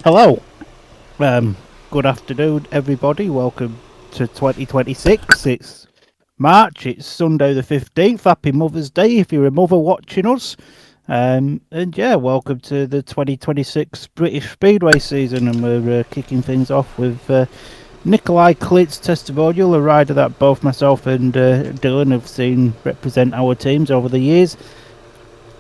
Hello. Good afternoon, everybody. Welcome to 2026. It's March. It's Sunday the 15th. Happy Mother's Day if you're a mother watching us. And yeah, welcome to the 2026 British Speedway season. And we're kicking things off with Nicolai Klindt's testimonial, a rider that both myself and Dylan have seen represent our teams over the years.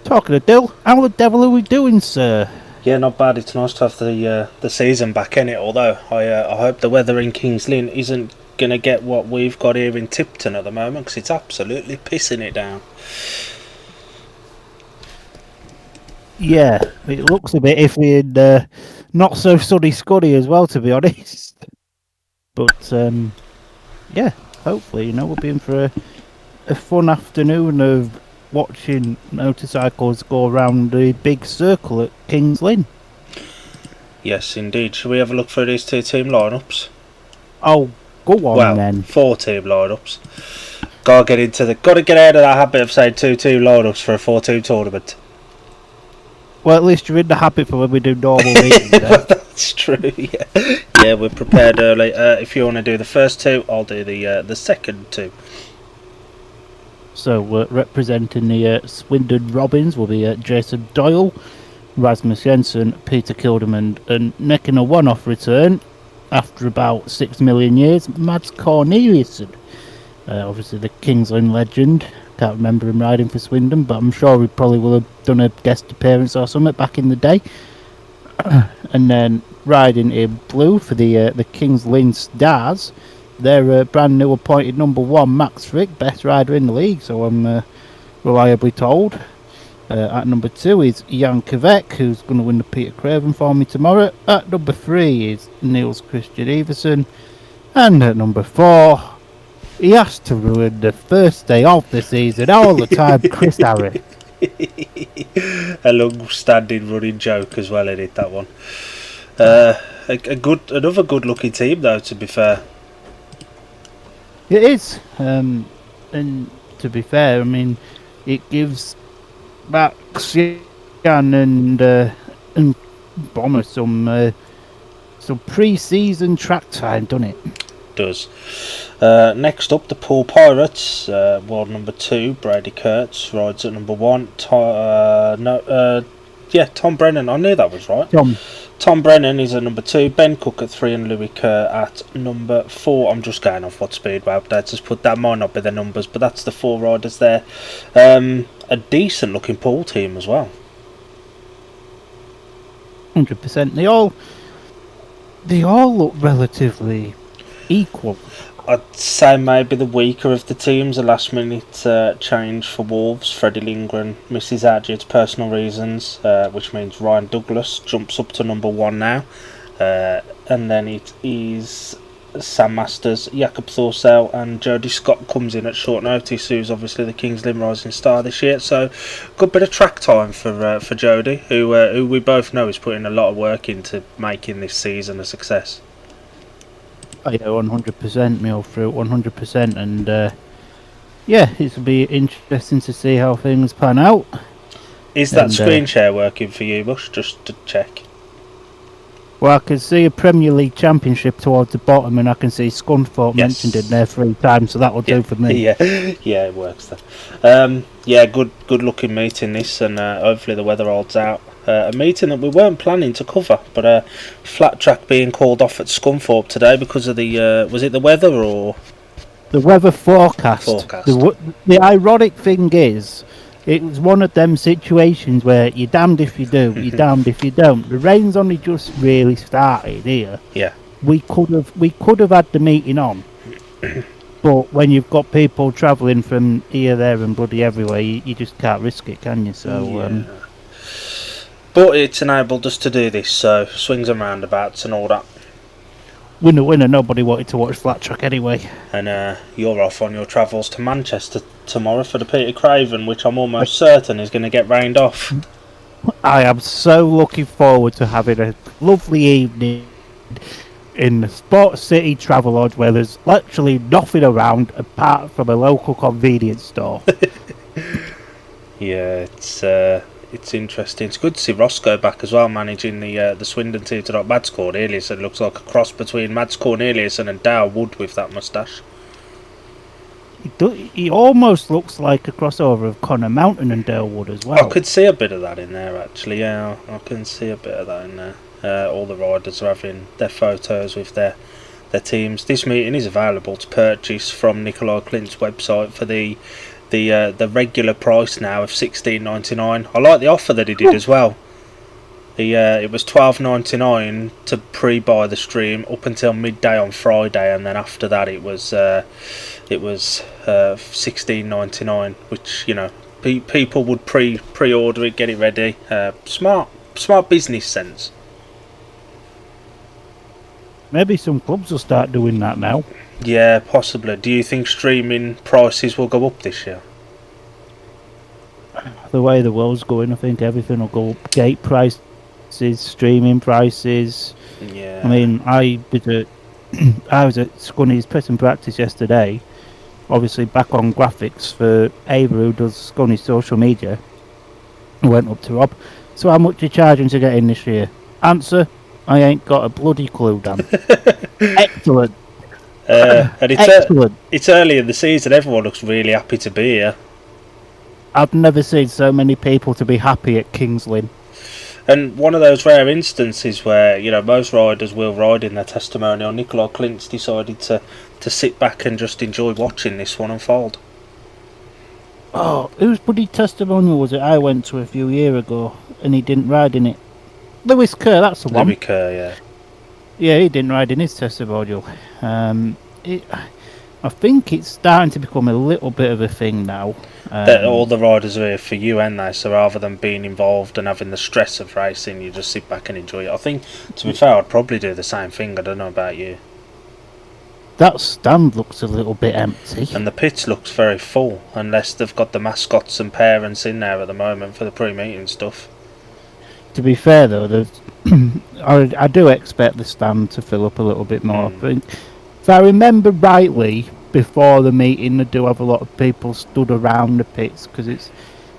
Talking to Dill, how the devil are we doing, sir? Yeah, not bad. It's nice to have the season back in it. Although I hope the weather in Kings Lynn isn't gonna get what we've got here in Tipton at the moment, because it's absolutely pissing it down. Yeah, it looks a bit iffy and not so sunny scuddy as well, to be honest. But yeah, hopefully, we'll be in for a fun afternoon of watching motorcycles go around the big circle at Kings Lynn. Yes, indeed. Shall we have a look through these two team lineups? Oh, go on then. 4 team lineups. Gotta get out of that habit of saying 2 team lineups for a 4-2 tournament. Well, at least you're in the habit for when we do normal meetings. That's true. Yeah, we're prepared early. If you want to do the first 2, I'll do the second 2. So representing the Swindon Robins will be Jason Doyle, Rasmus Jensen, Peter Kilderman, and making a one-off return after about 6 million years, Mads Corneliusson. Obviously the Kings Lynn legend. Can't remember him riding for Swindon, but I'm sure he probably will have done a guest appearance or something back in the day. And then riding in blue for the Kings Lynn Stars, their brand new appointed number 1, Max Frick, best rider in the league, so I'm reliably told. At number 2 is Jan Kvek, who's going to win the Peter Craven for me tomorrow. At number 3 is Niels Christian Everson. And at number 4, he has to ruin the first day of the season all the time, Chris Harris. A long-standing running joke as well, isn't it, that one? Another good-looking team, though, to be fair. It is, and to be fair, I mean, it gives Max Jan and Bomber some pre-season track time, doesn't it? Does. Next up, the Pool Pirates. World number 2, Brady Kurtz rides at number 1. Tom Brennan. I knew that was right. Tom Brennan is at number 2. Ben Cook at 3 and Louis Kerr at number 4. I'm just going off what Speedway updates has put. That might not be the numbers, but that's the 4 riders there. A decent looking pool team as well. 100%. They all look relatively equal. I'd say maybe the weaker of the teams, a last minute change for Wolves. Freddie Lindgren misses out due to personal reasons, which means Ryan Douglas jumps up to number 1 now. And then it is Sam Masters, Jakob Thorsell and Jody Scott comes in at short notice, who's obviously the Kings Lynn rising star this year. So good bit of track time for Jody, who we both know is putting a lot of work into making this season a success. Oh, yeah, 100%, meal through 100%, and yeah, it'll be interesting to see how things pan out. Is that screen share working for you, Bush? Just to check. Well, I can see a Premier League Championship towards the bottom, and I can see Scunthorpe mentioned in there 3 times, so that'll do for me. Yeah, it works there. Yeah, good looking meeting this, and hopefully the weather holds out. A meeting that we weren't planning to cover, but flat track being called off at Scunthorpe today because of the was it the weather or the weather forecast? The ironic thing is, it was one of them situations where you're damned if you do, you're damned if you don't. The rain's only just really started here. Yeah, we could have had the meeting on, but when you've got people travelling from here, there, and bloody everywhere, you just can't risk it, can you? So. Yeah. But it's enabled us to do this, so swings and roundabouts and all that. Winner, nobody wanted to watch flat track anyway. And you're off on your travels to Manchester tomorrow for the Peter Craven, which I'm almost certain is going to get rained off. I am so looking forward to having a lovely evening in the Sports City Travelodge where there's literally nothing around apart from a local convenience store. Yeah, it's interesting. It's good to see Roscoe back as well, managing the Swindon team to Mads Cornelius. It looks like a cross between Mads Cornelius and Dale Wood with that moustache. He almost looks like a crossover of Connor Mountain and Dale Wood as well. I could see a bit of that in there, actually. Yeah, I can see a bit of that in there. All the riders are having their photos with their teams. This meeting is available to purchase from Nicolai Klindt's website for the regular price now of $16.99. I like the offer that he did as well. It was $12.99 to pre-buy the stream up until midday on Friday, and then after that it was $16.99, which, you know, people would pre-order it, get it ready. Smart business sense. Maybe some clubs will start doing that now. Yeah, possibly. Do you think streaming prices will go up this year? The way the world's going, I think everything will go up. Gate prices, streaming prices. Yeah. I mean, I was at Scunny's press and practice yesterday. Obviously, back on graphics for Ava, who does Scunny's social media. I went up to Rob. So, how much are you charging to get in this year? Answer: I ain't got a bloody clue, Dan. Excellent. And Excellent. It's early in the season. Everyone looks really happy to be here. I've never seen so many people to be happy at Kings Lynn. And one of those rare instances where, you know, most riders will ride in their testimonial. Nicolai Klindt's decided to sit back and just enjoy watching this one unfold. Oh, whose bloody testimonial was it I went to a few years ago and he didn't ride in it? Lewis Kerr, that's the one. Lewis Kerr, yeah. Yeah, he didn't ride in his testimonial. I think it's starting to become a little bit of a thing now. That all the riders are here for you, and they, so rather than being involved and having the stress of racing, you just sit back and enjoy it. I think, to be fair, I'd probably do the same thing. I don't know about you. That stand looks a little bit empty. And the pits looks very full, unless they've got the mascots and parents in there at the moment for the pre-meeting stuff. To be fair, though, I do expect the stand to fill up a little bit more. But if I remember rightly, before the meeting, they do have a lot of people stood around the pits because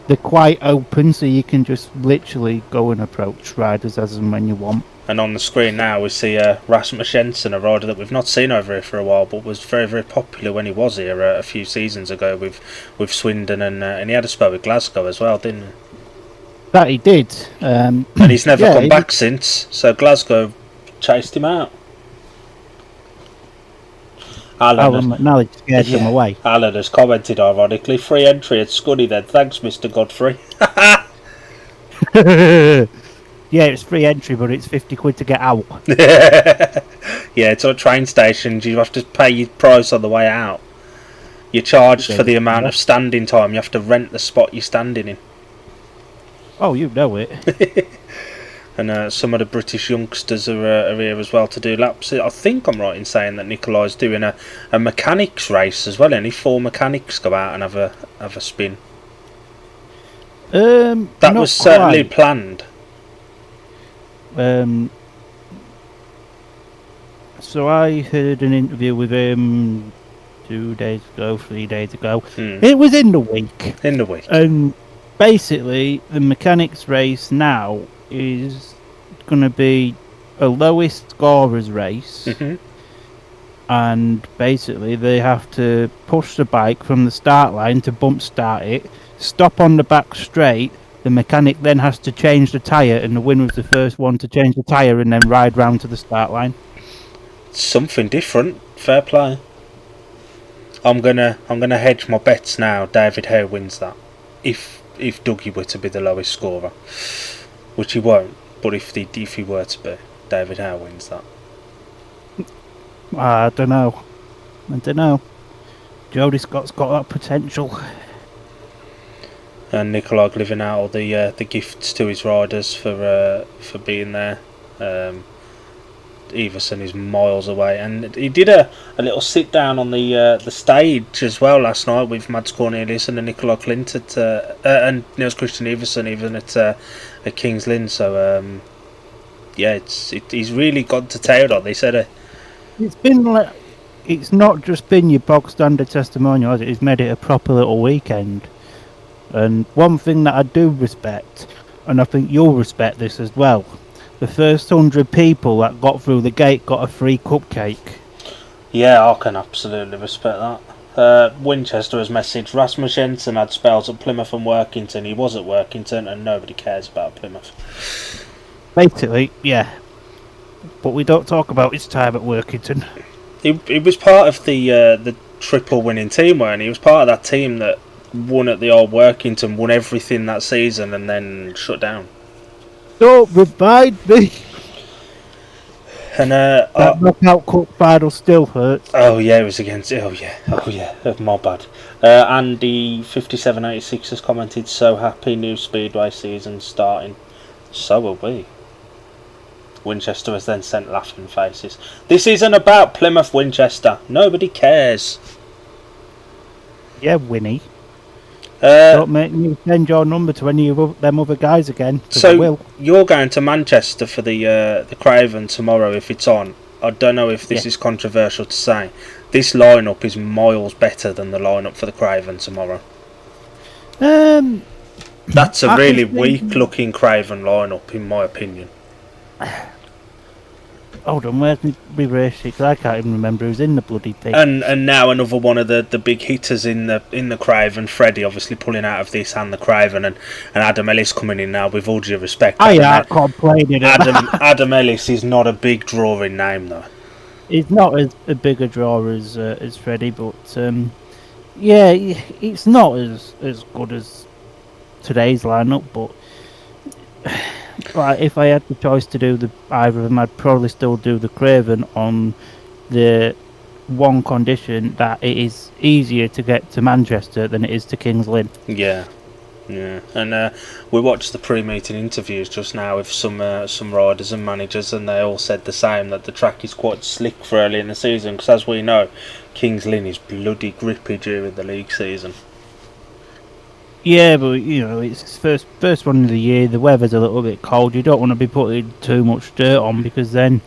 they're quite open, so you can just literally go and approach riders as and when you want. And on the screen now we see Rasmus Jensen, a rider that we've not seen over here for a while, but was very, very popular when he was here a few seasons ago with Swindon, and he had a spell with Glasgow as well, didn't he? That he did. And he's never come back since, so Glasgow chased him out. Alan McNally scared him away. Alan has commented ironically, free entry at Scuddy then, thanks Mr. Godfrey. Yeah, it's free entry, but it's 50 quid to get out. Yeah, it's on train stations, you have to pay your price on the way out. You're charged for the amount of standing time, you have to rent the spot you're standing in. Oh, you know it. And some of the British youngsters are here as well to do laps. I think I'm right in saying that Nicolai's doing a mechanics race as well. Any 4 mechanics go out and have a spin. That was certainly planned. So I heard an interview with him 3 days ago. It was in the week. And basically, the mechanics race now is going to be a lowest scorers race. And basically, they have to push the bike from the start line to bump start it, stop on the back straight. The mechanic then has to change the tyre, and the winner is the first one to change the tyre and then ride round to the start line. Something different. Fair play. I'm gonna hedge my bets now. David Hare wins that. If Dougie were to be the lowest scorer, which he won't, but if he were to be, David Hare wins that. I don't know. Jody Scott's got that potential. And Nicolai giving out all the gifts to his riders for being there. Everson is miles away, and he did a little sit down on the stage as well last night with Mads Cornelius and Nicolai Klindt and Niels Christian Everson even at Kings Lynn. So he's really got to town on. They said it's been like, it's not just been your bog standard testimonial, has it? It's made it a proper little weekend. And one thing that I do respect, and I think you'll respect this as well. The first 100 people that got through the gate got a free cupcake. Yeah, I can absolutely respect that. Winchester has messaged Rasmus Jensen had spells at Plymouth and Workington. He was at Workington, and nobody cares about Plymouth. Basically, yeah. But we don't talk about his time at Workington. He was part of the triple winning team, weren't he? He was part of that team that won at the old Workington, won everything that season, and then shut down. Don't remind me. And That knockout cup final still hurts. oh yeah, it was against. Oh yeah, my bad. Andy 5786 has commented, "So happy new Speedway season starting." So are we. Winchester has then sent laughing faces. This isn't about Plymouth Winchester. Nobody cares. Yeah, Winnie. Don't make me send your number to any of them other guys again. So I will. You're going to Manchester for the Craven tomorrow if it's on. I don't know if this is controversial to say. This lineup is miles better than the lineup for the Craven tomorrow. That's a really weak-looking Craven lineup, in my opinion. Hold on, where's my race sheet? 'Cause I can't even remember who's in the bloody thing. And now another one of the big hitters in the Craven, Freddie, obviously pulling out of this and the Craven, and Adam Ellis coming in now. With all due respect, I can't complain. Adam Ellis is not a big drawing name though. He's not as a bigger draw as Freddie, but yeah, it's not as good as today's lineup. But if I had the choice to do either of them, I'd probably still do the Craven on the one condition that it is easier to get to Manchester than it is to Kings Lynn. Yeah. And we watched the pre-meeting interviews just now with some riders and managers, and they all said the same, that the track is quite slick for early in the season, because as we know, Kings Lynn is bloody grippy during the league season. Yeah, but it's first one of the year. The weather's a little bit cold. You don't want to be putting too much dirt on, because then,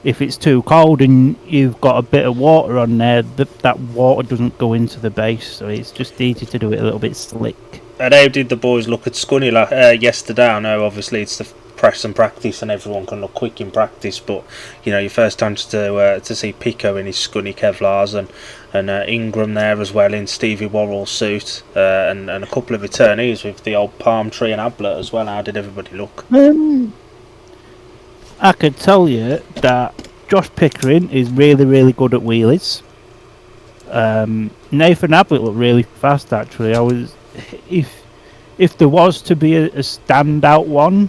if it's too cold and you've got a bit of water on there, that water doesn't go into the base. So it's just easy to do it a little bit slick. And how did the boys look at Scunny yesterday? I know obviously it's the press and practice, and everyone can look quick in practice, but your first chance to see Pico in his Scunny Kevlars and Ingram there as well in Stevie Worrell's suit, and a couple of returnees with the old palm tree and Ablett as well. How did everybody look? I could tell you that Josh Pickering is really, really good at wheelies. Nathan Ablett looked really fast actually. If there was to be a standout one,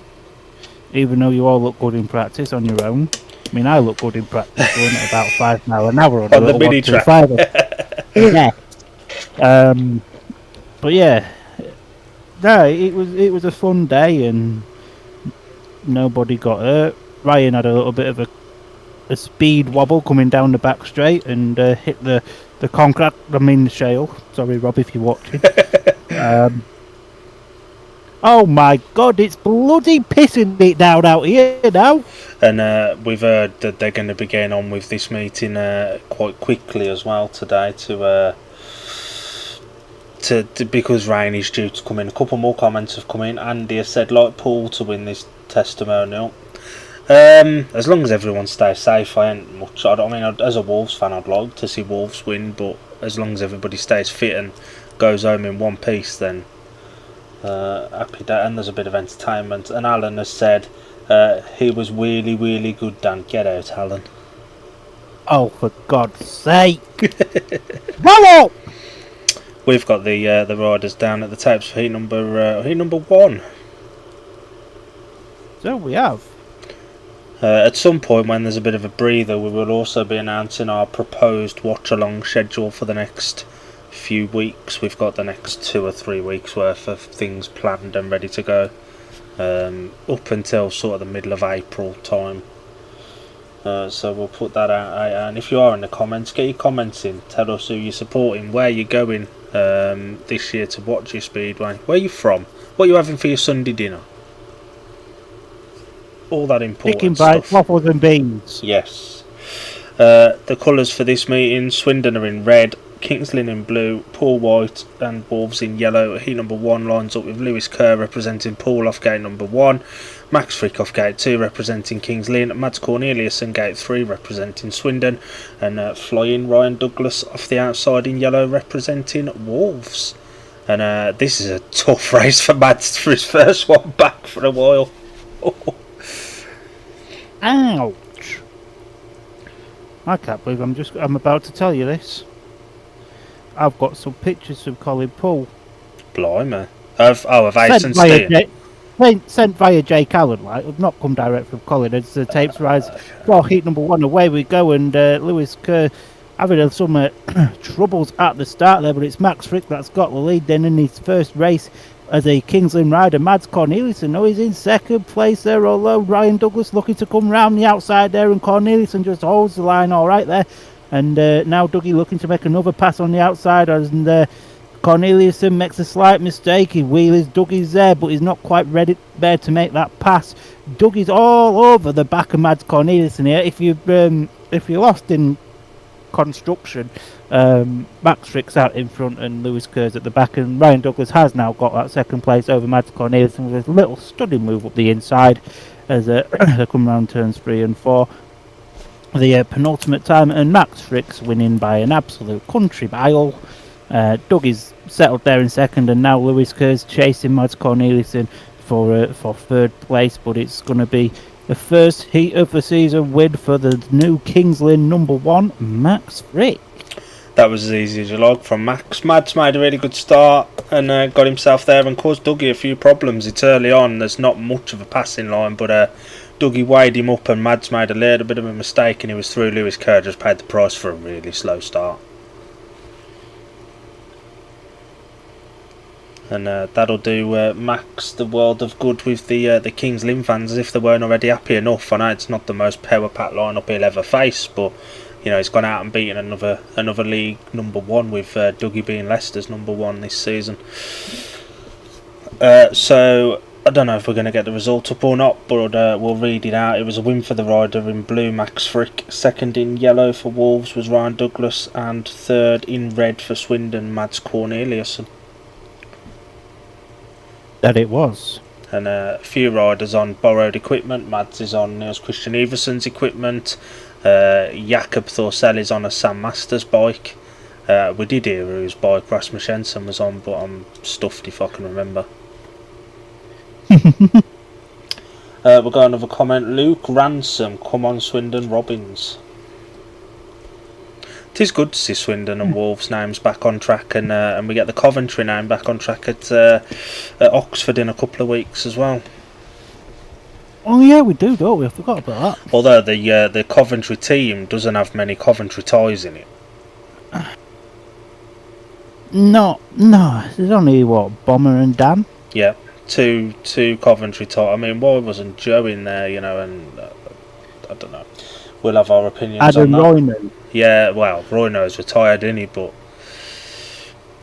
even though you all look good in practice on your own. I mean, I look good in practice going at about 5 miles an hour on the mini track. Yeah. But yeah, no, it was a fun day and nobody got hurt. Ryan had a little bit of a speed wobble coming down the back straight and hit the concrete. I mean the shale. Sorry, Rob, if you're watching. Oh my God! It's bloody pissing it down out here now. And we've heard that they're going to be getting on with this meeting quite quickly as well today to because rain is due to come in. A couple more comments have come in. Andy has said, like Paul, to win this testimonial. As long as everyone stays safe, I ain't much. I mean, as a Wolves fan, I'd like to see Wolves win, but as long as everybody stays fit and goes home in one piece, then happy day. And there's a bit of entertainment. And Alan has said he was really, really good. Dan, get out, Alan. Oh, for God's sake! Hello. We've got the riders down at the tapes for heat number 1. So we have. At some point, when there's a bit of a breather, we will also be announcing our proposed watch-along schedule for the next few weeks. We've got the next 2 or 3 weeks worth of things planned and ready to go, up until sort of the middle of April time. So we'll put that out. And if you are in the comments, get your comments in. Tell us who you're supporting, where you're going this year to watch your Speedway, where you're from, what you're having for your Sunday dinner. All that important Chicken stuff. pies, waffles and beans. Yes. The colours for this meeting, Swindon are in red, Kings Lynn in blue, Paul white and Wolves in yellow. Heat number 1 lines up with Lewis Kerr representing Paul off gate number 1, Max Frick off gate 2 representing Kings Lynn, Mads Cornelius in gate 3 representing Swindon, and flying Ryan Douglas off the outside in yellow representing Wolves. And this is a tough race for Mads for his first one back for a while. Ouch! I can't believe I'm about to tell you this. I've got some pictures of Colin Poole. Blimey. Of Ace and Steen. Sent via Jake Allen, like, we've not come direct from Colin. As the tapes rise for heat number 1, away we go, and Lewis Kerr having some troubles at the start there, but it's Max Frick that's got the lead then in his first race as a Kings Lynn rider. Mads Corneliussen, no, he's in second place there, although Ryan Douglas looking to come round the outside there, and Corneliussen just holds the line all right there. And now Dougie looking to make another pass on the outside, and Corneliussen makes a slight mistake. He wheelies, Dougie's there, but he's not quite ready there to make that pass. Dougie's all over the back of Mads Corneliussen here. If you're lost in construction, Max Frick's out in front and Lewis Kerr's at the back, and Ryan Douglas has now got that second place over Mads Corneliussen with a little stunning move up the inside as they come round turns 3 and 4. The penultimate time, and Max Frick's winning by an absolute country mile. Dougie's settled there in second, and now Lewis Kerr's chasing Mads Corneliussen for third place, but it's going to be the first heat of the season win for the new Kings Lynn number 1, Max Frick. That was as easy as you like from Max. Mads made a really good start and got himself there and caused Dougie a few problems. It's early on, there's not much of a passing line, but Dougie weighed him up and Mads made a little bit of a mistake and he was through. Lewis Kerr just paid the price for a really slow start. And that'll do Max the world of good with the Kings Lynn fans, as if they weren't already happy enough. I know it's not the most power-packed lineup he'll ever face, but you know, he's gone out and beaten another league number 1 with Dougie being Leicester's number 1 this season. So I don't know if we're going to get the result up or not, but we'll read it out. It was a win for the rider in blue, Max Frick. Second in yellow for Wolves was Ryan Douglas, and third in red for Swindon, Mads Corneliussen. That it was. And a few riders on borrowed equipment. Mads is on Niels Christian Everson's equipment. Jakob Thorsell is on a Sam Masters bike. We did hear whose bike Rasmus Jensen was on, but I'm stuffed if I can remember. We'll go another comment. Luke Ransom, come on Swindon Robbins. It is good to see Swindon and Wolves names back on track, and we get the Coventry name back on track at Oxford in a couple of weeks as well. Oh yeah, we do, don't we? I forgot about that. Although the Coventry team doesn't have many Coventry ties in it. No, there's only Bomber and Dan. Yeah, two Coventry ties. I mean, why wasn't Joe in there? You know, and I don't know. We'll have our opinions Adam on that. Royno. Yeah, well, Royno's retired, isn't he? But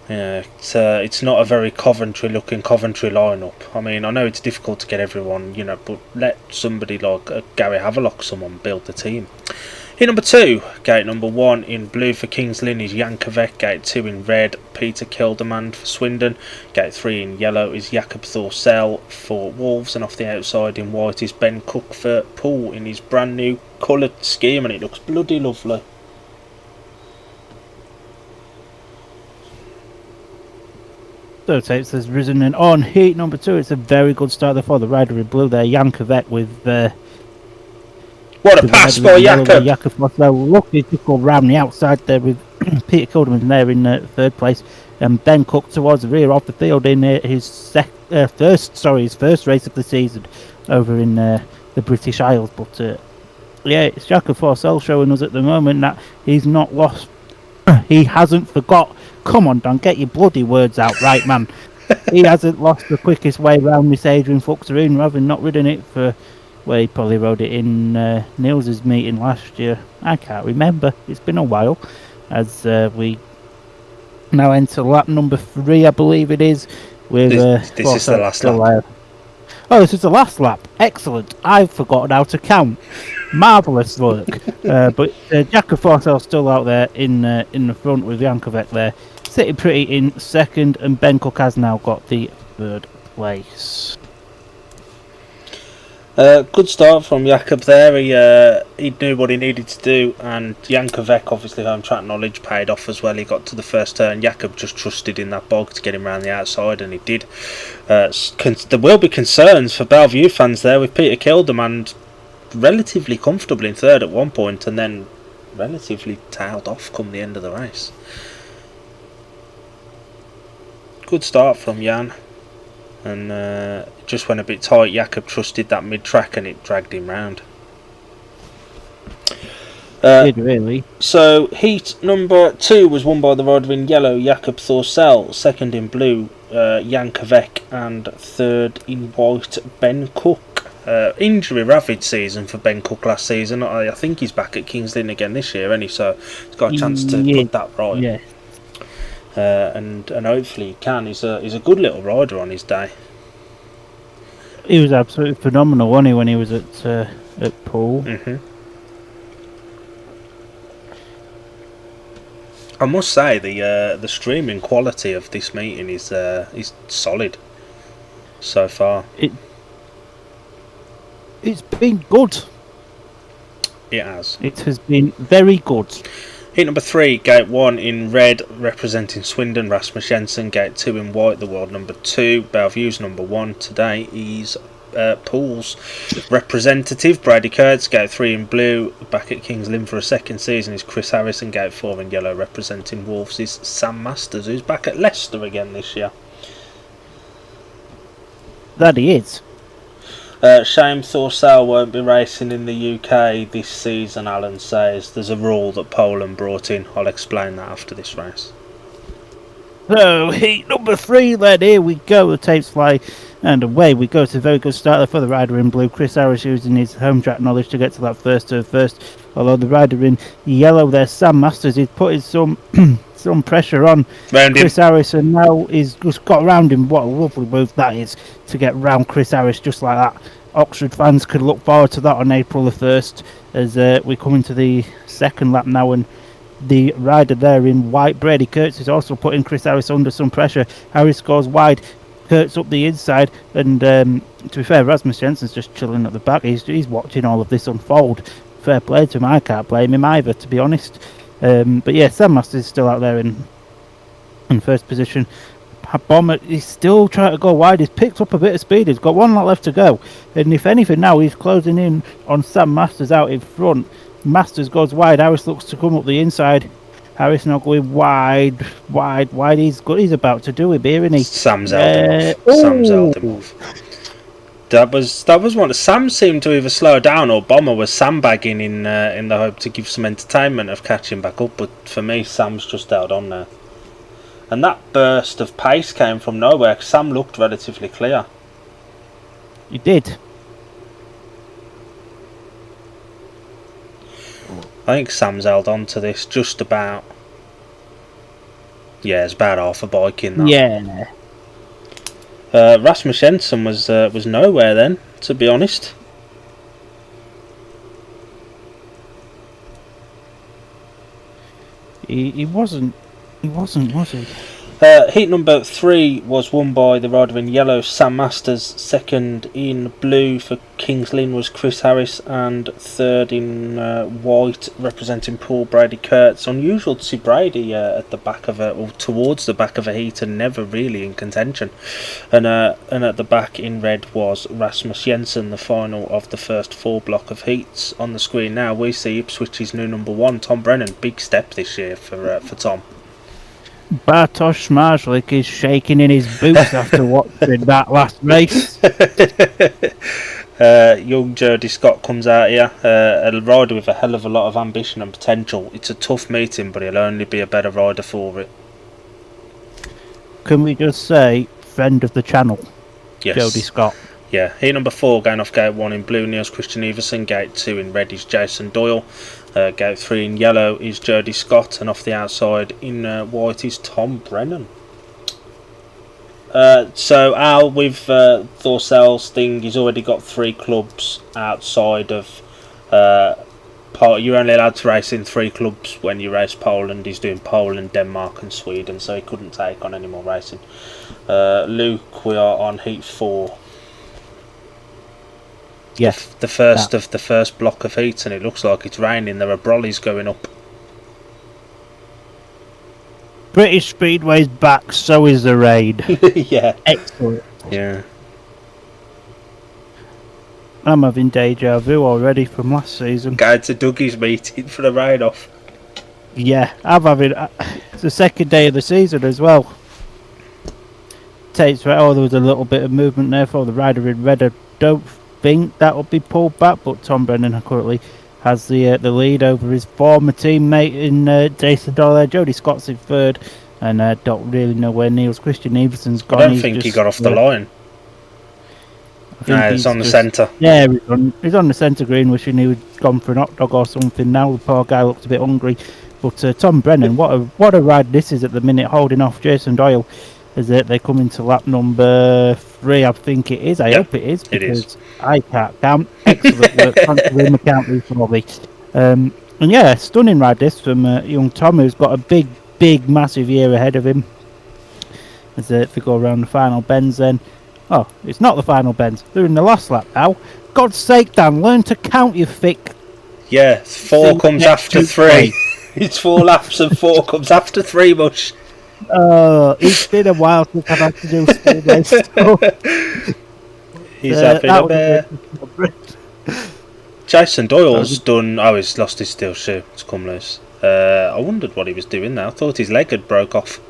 yeah, it's not a very Coventry-looking Coventry lineup. I mean, I know it's difficult to get everyone, you know, but let somebody like Gary Havelock, someone build the team. Heat number 2, gate number 1 in blue for Kings Lynn is Jankovic. Gate 2 in red, Peter Kilderman for Swindon. Gate 3 in yellow is Jakob Thorsell for Wolves, and off the outside in white is Ben Cook for Poole in his brand new coloured scheme, and it looks bloody lovely. So tapes has risen in on heat number 2. It's a very good start for the rider in blue there, Jankovic with what a pass for Jakob! Lucky to go round the outside there with Peter Kilderman there in third place, and Ben Cook towards the rear of the field in his first race of the season over in the British Isles. But yeah, it's Jakob Thorsell showing us at the moment that he's not lost. He hasn't forgot. Come on, Dan, get your bloody words out, right, man. He hasn't lost the quickest way round this Adrian Fuchs-Arena, having not ridden it for. Well, he probably rode it in Niels' meeting last year. I can't remember. It's been a while. As we now enter lap number 3, I believe it is. With this is the last lap. Oh, this is the last lap. Excellent. I've forgotten how to count. Marvellous work. But Jakob Forsell's still out there in the front with Jankovic there. Sitting pretty in second, and Ben Cook has now got the third place. Good start from Jakob there. He knew what he needed to do, and Jankovic, obviously home track knowledge, paid off as well. He got to the first turn. Jakob just trusted in that bog to get him around the outside, and he did. There will be concerns for Bellevue fans there with Peter Kilderman relatively comfortable in third at one point, and then relatively tailed off come the end of the race. Good start from Jan, and just went a bit tight. Jakob trusted that mid-track and it dragged him round. Did really. So heat number 2 was won by the rider in yellow, Jakob Thorsell. Second in blue, Jankovic, and third in white, Ben Cook. Injury ravaged season for Ben Cook last season. I think he's back at Kings Lynn again this year, and so he's got a chance to put that right. Yeah. And hopefully he can. He's a good little rider on his day. He was absolutely phenomenal, wasn't he, when he was at Poole? Mm-hmm. I must say the streaming quality of this meeting is solid so far. It's been good. It has. It has been very good. Heat number 3, gate 1 in red, representing Swindon, Rasmus Jensen. Gate 2 in white, the world number 2. Bellevue's number 1 today is Poole's representative, Brady Kurtz. Gate 3 in blue, back at Kings Lynn for a second season, is Chris Harris. And gate 4 in yellow, representing Wolves, is Sam Masters, who's back at Leicester again this year. That he is. Shame Thorsell won't be racing in the UK this season, Alan says. There's a rule that Poland brought in. I'll explain that after this race. So, heat number 3, then, here we go. The tapes fly, and away we go. It's a very good start there for the rider in blue. Chris Harris using his home track knowledge to get to that first turn first. Although the rider in yellow there, Sam Masters, is putting some pressure on Chris Harris, and now he's just got around him. What a lovely move that is, to get round Chris Harris just like that. Oxford fans could look forward to that on April the 1st as we come into the second lap now, and the rider there in white, Brady Kurtz, is also putting Chris Harris under some pressure. Harris goes wide, Kurtz up the inside, and to be fair, Rasmus Jensen's just chilling at the back. He's watching all of this unfold. Fair play to him. I can't blame him either, to be honest. But yeah, Sam Masters is still out there in first position. Bomber, he's still trying to go wide. He's picked up a bit of speed. He's got one lap left to go, and if anything now, he's closing in on Sam Masters out in front. Masters goes wide. Harris looks to come up the inside. Harris now going wide. He's good. He's about to do it here, isn't he? Sam's held him off. That was one. Sam seemed to either slow down or Bomber was sandbagging in the hope to give some entertainment of catching back up. But for me, Sam's just held on there. And that burst of pace came from nowhere, 'cause Sam looked relatively clear. He did. I think Sam's held on to this just about. Yeah, it's about half a bike in that. Yeah. Rasmus Jensen was nowhere then, to be honest. He wasn't. He wasn't, was he? Heat number 3 was won by the rider in yellow, Sam Masters. Second in blue for Kings Lynn was Chris Harris, and third in white, representing Poole, Brady Kurtz. Unusual to see Brady at the back of towards the back of a heat, and never really in contention. And at the back in red was Rasmus Jensen. The final of the first 4 block of heats on the screen now. We see Ipswich's new number 1, Tom Brennan. Big step this year for Tom. Bartosz Marzlik is shaking in his boots after watching that last race. Young Jody Scott comes out here, a rider with a hell of a lot of ambition and potential. It's a tough meeting, but he'll only be a better rider for it. Can we just say, friend of the channel, Yes. Jody Scott? Yeah, heat number 4 going off gate 1 in blue, Niels Christian Everson. Gate 2 in red is Jason Doyle. Gate 3 in yellow is Jody Scott, and off the outside in white is Tom Brennan. So Al, with Thorsell's thing, he's already got 3 clubs outside of You're only allowed to race in 3 clubs when you race Poland. He's doing Poland, Denmark, and Sweden, so he couldn't take on any more racing. Luke, we are on heat 4. Yeah, The first of the first block of heats, and it looks like it's raining. There are brollies going up. British Speedway's back, so is the raid. Yeah. Excellent. Yeah. I'm having deja vu already from last season. Going to Dougie's meeting for the rain off. Yeah, I'm having. It's the second day of the season as well. Takes right. Oh, there was a little bit of movement there for the rider in red. I don't think that will be pulled back, but Tom Brennan currently has the lead over his former teammate in Jason Doyle. Jody Scott's in third, and don't really know where Niels Christian Everson's gone. I don't think he got off the line. I think No, it's on the centre. Yeah, he's on the centre green, wishing he would gone for an hot dog or something. Now the poor guy looks a bit hungry. But Tom Brennan, what a ride this is at the minute, holding off Jason Doyle. As they come into lap number 3, I think it is. I hope it is, because I can't count. Excellent work. Thanks for him, I can't read for all these. And yeah, stunning ride this from young Tom, who's got a big, massive year ahead of him. As if we go around the final bends then. Oh, it's not the final bends. They're in the last lap now. God's sake, Dan, learn to count, you thick. Yeah, 4 comes after 3. It's 4 laps and 4 comes after 3, much. It's been a while since I've had to do speedway stuff. He's having a bear. Jason Doyle's done. Oh, he's lost his steel shoe. It's come loose. I wondered what he was doing there. I thought his leg had broke off.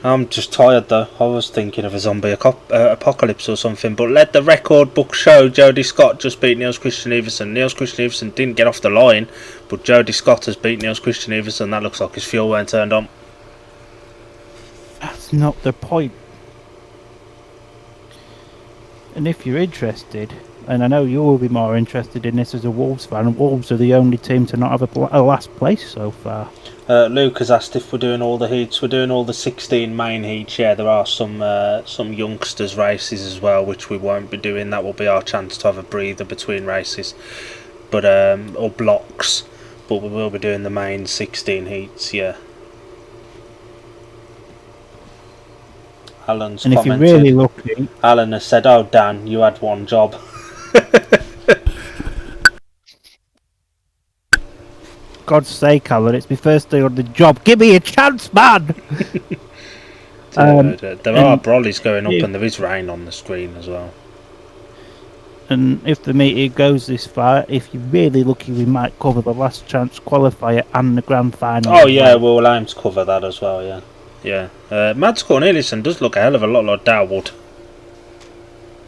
I'm just tired though. I was thinking of a zombie apocalypse or something. But let the record book show Jody Scott just beat Niels Christian Everson. Niels Christian Everson didn't get off the line, but Jody Scott has beat Niels Christian Everson. That looks like his fuel weren't turned on. That's not the point. And if you're interested, and I know you will be more interested in this as a Wolves fan, Wolves are the only team to not have a last place so far. Luke has asked if we're doing all the heats. We're doing all the 16 main heats. Yeah, there are some youngsters races as well, which we won't be doing. That will be our chance to have a breather between races, but or blocks. But we will be doing the main 16 heats. Yeah. Alan's and commented. If you're really lucky, Alan has said, "Oh Dan, you had one job." God's sake, Alan, it's my first day on the job. Give me a chance, man! There are brollies going up, and there is rain on the screen as well. And if the meter goes this far, if you're really lucky, we might cover the last chance qualifier and the grand final. Oh yeah, we'll aim to cover that as well. Yeah, yeah. Mads Corneliusson does look a hell of a lot like Dale Wood.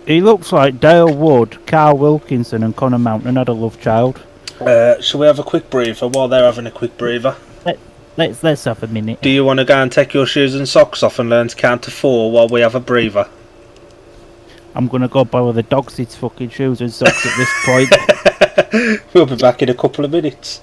He looks like Dale Wood, Carl Wilkinson, and Connor Mountain had a love child. Shall we have a quick breather while they're having a quick breather? Let's have a minute. Do you want to go and take your shoes and socks off and learn to count to 4 while we have a breather? I'm gonna go borrow the dog's its fucking shoes and socks at this point. We'll be back in a couple of minutes.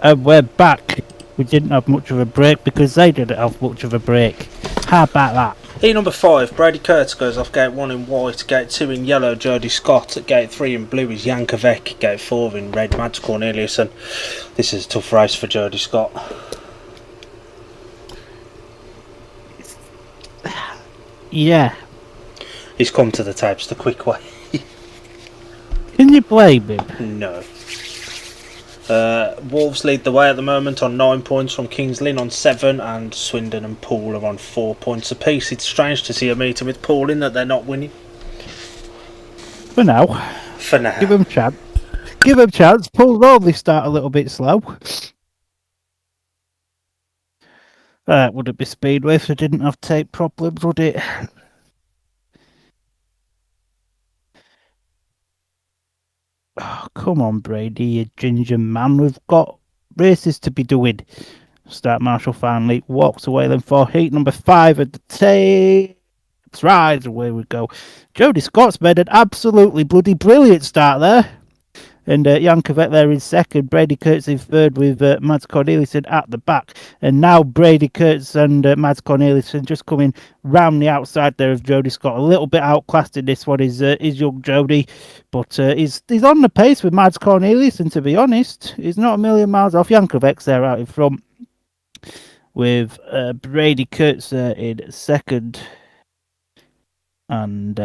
And we're back. We didn't have much of a break because they didn't have much of a break. How about that? Heat number 5, Brady Kurtz goes off gate 1 in white, gate 2 in yellow, Jody Scott. At gate 3 in blue is Jankovic, gate 4 in red, Mads Corneliusson. This is a tough race for Jody Scott. Yeah. He's come to the tapes the quick way. Can you blame him? No. Wolves lead the way at the moment on 9 points from Kings Lynn on 7, and Swindon and Poole are on 4 points apiece. It's strange to see a meeting with Poole in that they're not winning. For now. For now. Give them a chance. Give them a chance. Poole normally start a little bit slow. Would it be Speedway if they didn't have tape problems, would it? Oh, come on, Brady, you ginger man. We've got races to be doing. Start Marshall finally walks away then for heat number 5 at the tapes. Right, away we go. Jody Scott's made an absolutely bloody brilliant start there. And Jankovic there in second. Brady Kurtz in third with Mads Corneliusson at the back. And now Brady Kurtz and Mads Corneliusson just coming round the outside there of Jody Scott. A little bit outclassed in this one is young Jody. But he's on the pace with Mads Corneliusson, to be honest. He's not a million miles off. Jankovic's there out in front with Brady Kurtz in second. And...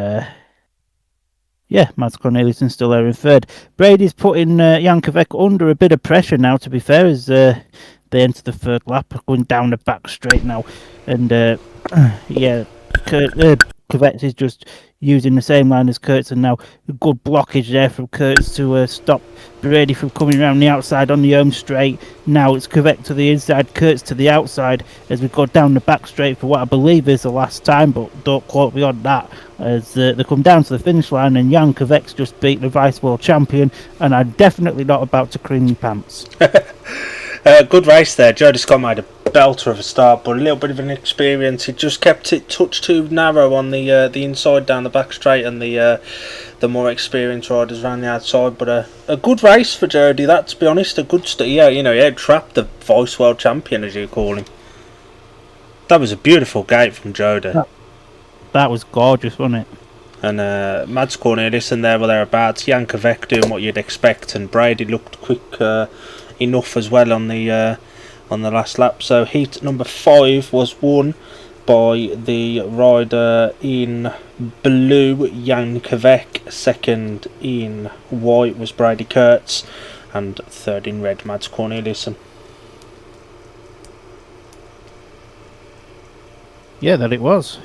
yeah, Mads Corneliusson still there in third. Brady's putting Jankovic under a bit of pressure now, to be fair, as they enter the third lap, going down the back straight now. And, yeah, Kurtz is just using the same line as Kurtz, and now a good blockage there from Kurtz to stop Brady from coming around the outside on the home straight. Now it's Kurtz to the inside, Kurtz to the outside as we go down the back straight for what I believe is the last time, but don't quote me on that, as they come down to the finish line and Jankovic's just beat the Vice World Champion, and I'm definitely not about to cream my pants. Good race there. Jody Scott made a belter of a start, but a little bit of an experience. He just kept it touch too narrow on the inside down the back straight, and the more experienced riders around the outside. But a good race for Jody. That, to be honest, a good yeah, he out-trapped the Vice World Champion, as you call him. That was a beautiful gate from Jody. That was gorgeous, wasn't it? And Mads Corneliusson there or thereabouts. Jankovic doing what you'd expect, and Brady looked quick enough as well on the last lap. So heat number 5 was won by the rider in blue, Jankovic. Second in white was Brady Kurtz, and third in red, Mads Corneliusson. Yeah, that it was.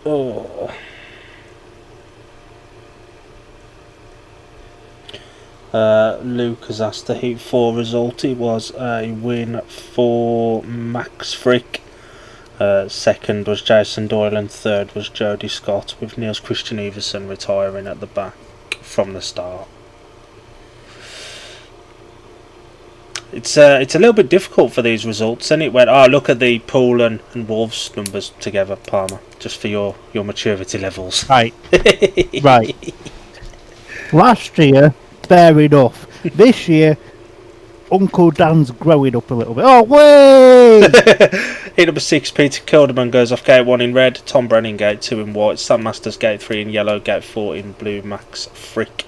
Oh. Luke has asked the Heat 4 result. It was a win for Max Frick. Second was Jason Doyle, and third was Jody Scott, with Niels Christian Everson retiring at the back from the start. It's a little bit difficult for these results, isn't it? When look at the Poole and Wolves numbers together, Palmer, just for your maturity levels. Right. Right. Last year, fair enough. This year, Uncle Dan's growing up a little bit. Oh, wait! Heat number 6, Peter Kilderman goes off gate 1 in red, Tom Brennan gate 2 in white, Sam Masters gate 3 in yellow, gate 4 in blue, Max Frick.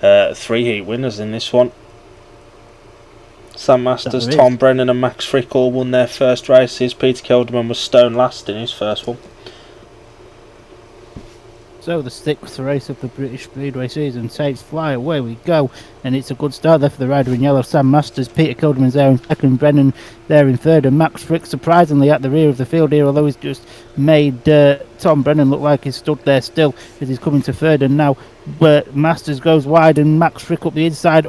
3 heat winners in this one. Sam Masters, Tom Brennan and Max Frick all won their first races. Peter Kilderman was stone last in his first one. So the 6th race of the British Speedway season takes fly. Away we go, and it's a good start there for the rider in yellow, Sam Masters. Peter Kilderman's there in second, Brennan there in third, and Max Frick surprisingly at the rear of the field here, although he's just made Tom Brennan look like he's stood there still as he's coming to third. And now Masters goes wide and Max Frick up the inside.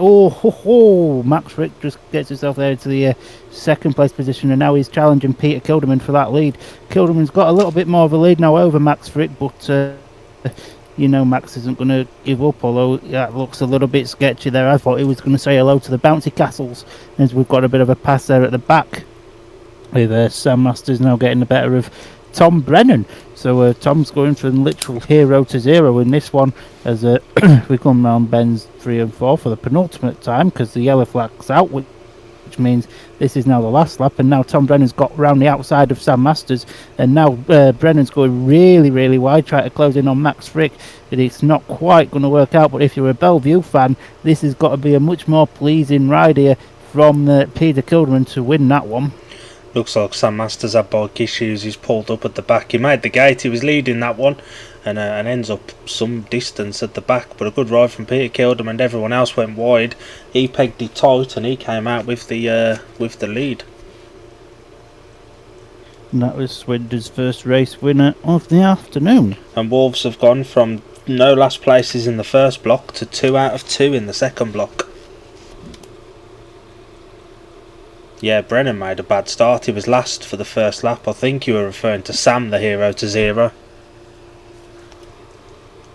Max Frick just gets himself there into the second place position, and now he's challenging Peter Kilderman for that lead. Kilderman's got a little bit more of a lead now over Max Frick, but Max isn't going to give up, although that looks a little bit sketchy there. I thought he was going to say hello to the bouncy castles, as we've got a bit of a pass there at the back with Sam Masters now getting the better of Tom Brennan. So Tom's going from literal hero to zero in this one as we come round bends 3 and 4 for the penultimate time because the yellow flag's out, which means this is now the last lap, and now Tom Brennan's got round the outside of Sam Masters, and now Brennan's going really, really wide, trying to close in on Max Frick, but it's not quite going to work out. But if you're a Bellevue fan, this has got to be a much more pleasing ride here from Peter Kilderman to win that one. Looks like Sam Masters had bike issues. He's pulled up at the back. He made the gate. He was leading that one, and ends up some distance at the back. But a good ride from Peter Kilderman. Everyone else went wide. He pegged it tight, and he came out with the lead. And that was Swindon's first race winner of the afternoon. And Wolves have gone from no last places in the first block to 2 out of 2 in the second block. Yeah, Brennan made a bad start. He was last for the first lap. I think you were referring to Sam, the hero to zero.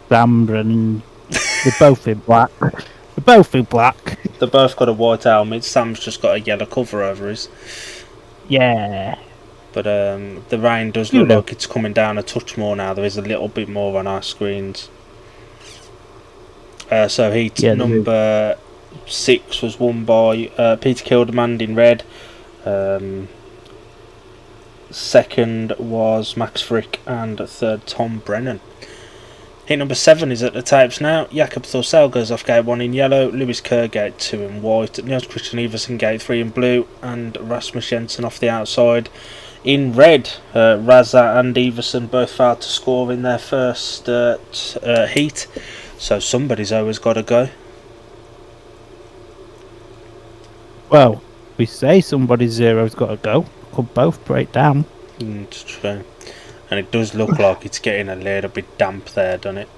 Sam, Brennan, they're both in black. They're both in black. They both got a white helmet. Sam's just got a yellow cover over his. Yeah. But the rain does look like it's coming down a touch more now. There is a little bit more on our screens. So heat number 6 was won by Peter Kilderman in red. Second was Max Frick, and third Tom Brennan. Heat number 7 is at the tapes now. Jakob Thorsell goes off gate 1 in yellow, Lewis Kerr gate 2 in white, Niels Christian Everson gate 3 in blue, and Rasmus Jensen off the outside in red. Raza and Everson both failed to score in their first heat, so somebody's always got to go. Well, we say somebody's zero's got to go. Could both break down. It's true. And it does look like it's getting a little bit damp there, doesn't it?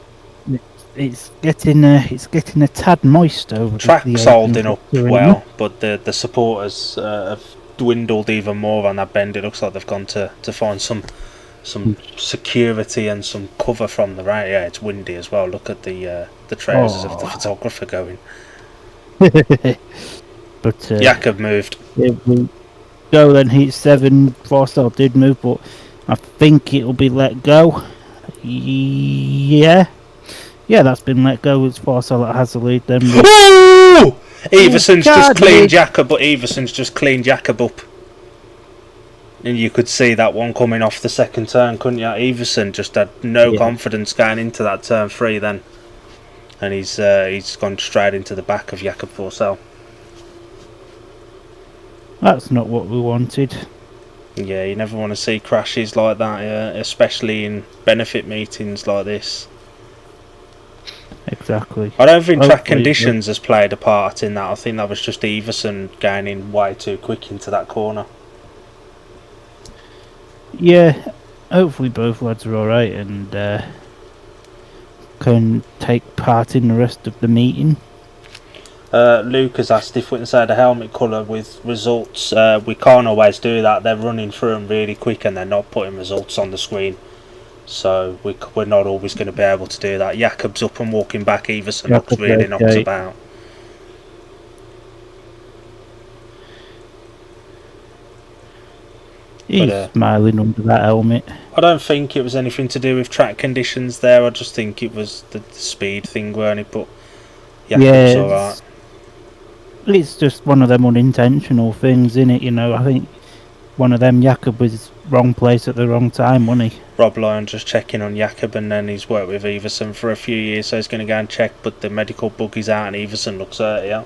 It's getting a tad moist over. Track's holding up well, but the supporters have dwindled even more on that bend. It looks like they've gone to find some security and some cover from the rain. Yeah, it's windy as well. Look at the trousers of the photographer going. But Jakob moved. Go then. Heat 7. Forsell did move, but I think it'll be let go. Yeah, that's been let go. It's Forsell that has the lead then. Ooh! Everson's just cleaned Jakob, but Everson's just cleaned Jakob up. And you could see that one coming off the second turn, couldn't you? Everson just had no confidence going into that turn 3 then. And he's gone straight into the back of Jakob Forsell. That's not what we wanted. Yeah, you never want to see crashes like that, especially in benefit meetings like this. Exactly. I don't think track conditions has played a part in that. I think that was just Everson going in way too quick into that corner. Yeah, hopefully both lads are alright and can take part in the rest of the meeting. Luke has asked if we can say the helmet colour with results. We can't always do that. They're running through them really quick and they're not putting results on the screen. So we're not always going to be able to do that. Jakob's up and walking back. Everson looks really knocked about. He's smiling under that helmet. I don't think it was anything to do with track conditions there. I just think it was the speed thing, weren't it? But Jakob's alright. It's just one of them unintentional things, innit? You know, I think one of them, Jakob was wrong place at the wrong time, wasn't he? Rob Lyon just checking on Jakob, and then he's worked with Everson for a few years, so he's going to go and check, but the medical buggy's out and Everson looks hurt, yeah.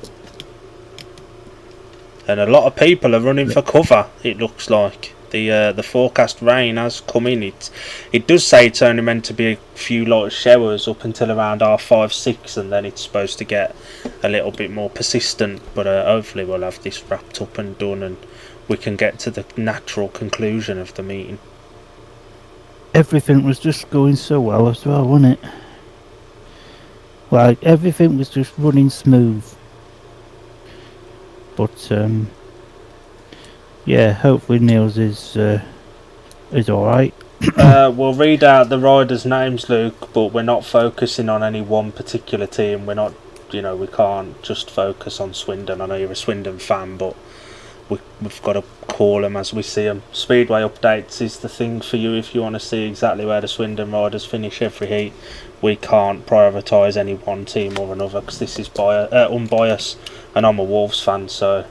And a lot of people are running for cover, it looks like. The forecast rain has come in. It does say it's only meant to be a few light showers up until around 5:30, and then it's supposed to get a little bit more persistent, but hopefully we'll have this wrapped up and done and we can get to the natural conclusion of the meeting. Everything was just going so well as well, wasn't it? Like, everything was just running smooth. But yeah, hopefully Niels is alright. We'll read out the riders' names, Luke, but we're not focusing on any one particular team. We're not, we can't just focus on Swindon. I know you're a Swindon fan, but we've got to call them as we see them. Speedway updates is the thing for you if you want to see exactly where the Swindon riders finish every heat. We can't prioritise any one team or another because this is unbiased, and I'm a Wolves fan, so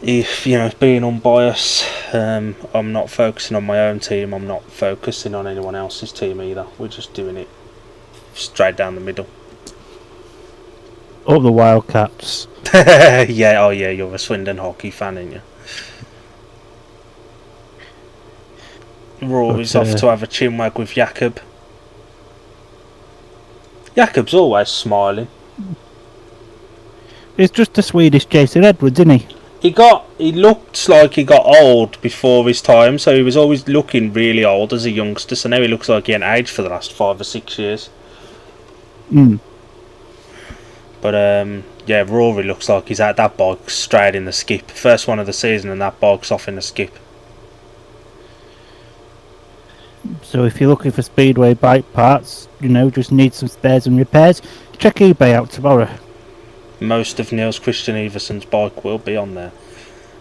if being unbiased, I'm not focusing on my own team. I'm not focusing on anyone else's team either. We're just doing it straight down the middle. Up the Wildcats. Yeah, oh yeah, you're a Swindon hockey fan, aren't you? Rory's off to have a chinwag with Jakob. Jakob's always smiling. He's just a Swedish Jason Edwards, isn't he? He looked like he got old before his time, so he was always looking really old as a youngster, so now he looks like he ain't aged for the last 5 or 6 years. But yeah, Rory looks like he's at that bike straight in the skip. First one of the season and that bike's off in the skip. So if you're looking for Speedway bike parts, just need some spares and repairs, check eBay out tomorrow. Most of Niels Christian Everson's bike will be on there.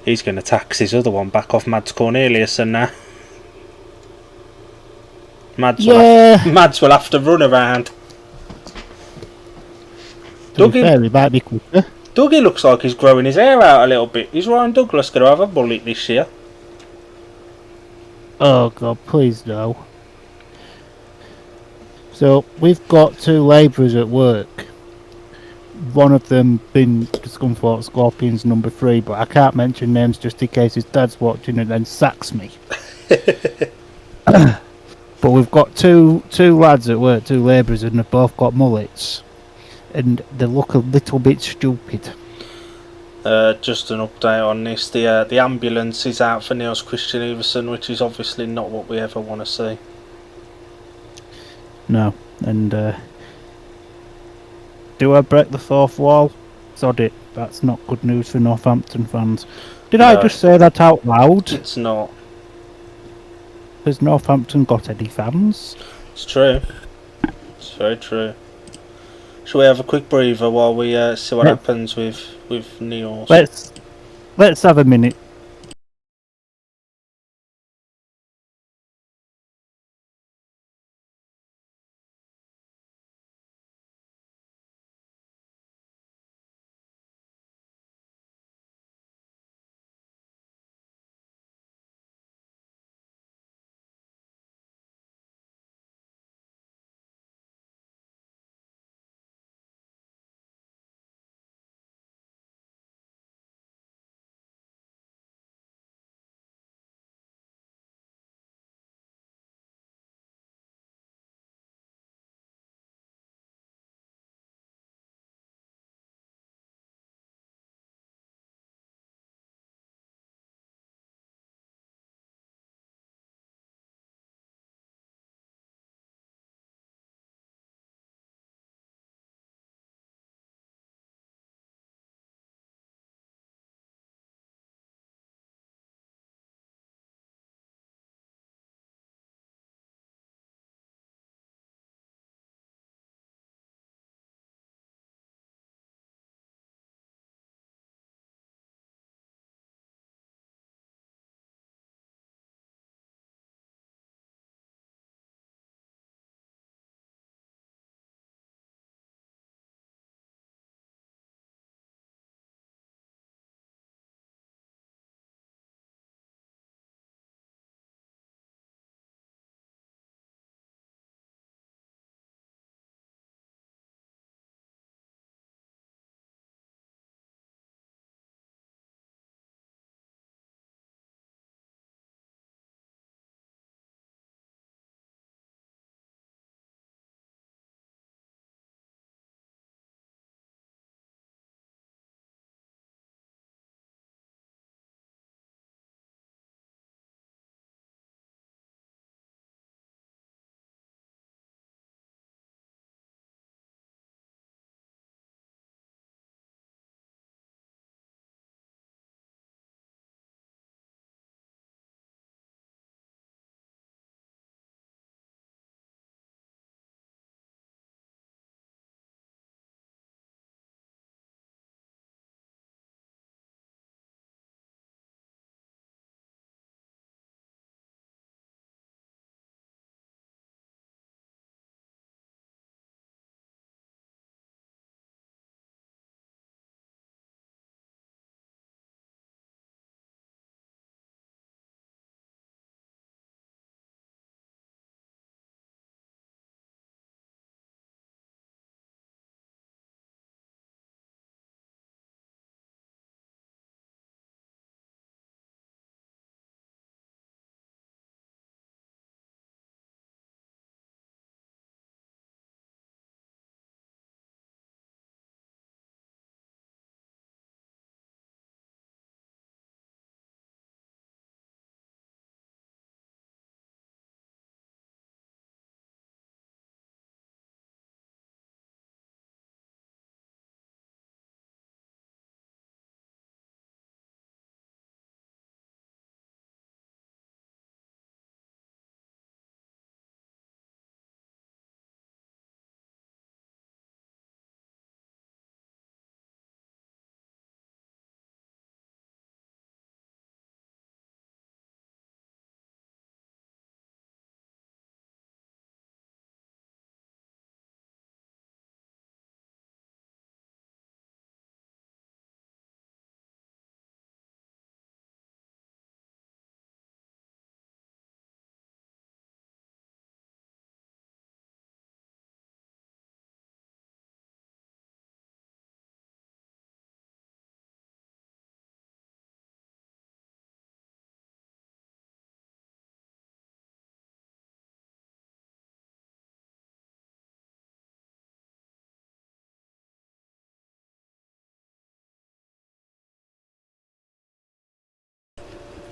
He's going to tax his other one back off Mads Corneliusson now. Mads will have to run around. Dougie might be quicker. Dougie looks like he's growing his hair out a little bit. Is Ryan Douglas going to have a bullet this year? Oh God, please no. So we've got 2 labourers at work. One of them being Scunthorpe Scorpions number 3, but I can't mention names just in case his dad's watching and then sacks me. But we've got two lads at work, 2 labourers, and they've both got mullets. And they look a little bit stupid. Just an update on this. The ambulance is out for Niels Christian Everson, which is obviously not what we ever want to see. No, and do I break the 4th wall? Sod it. That's not good news for Northampton fans. Did I just say that out loud? It's not. Has Northampton got any fans? It's true. It's very true. Shall we have a quick breather while we see what happens with Niels? Let's have a minute.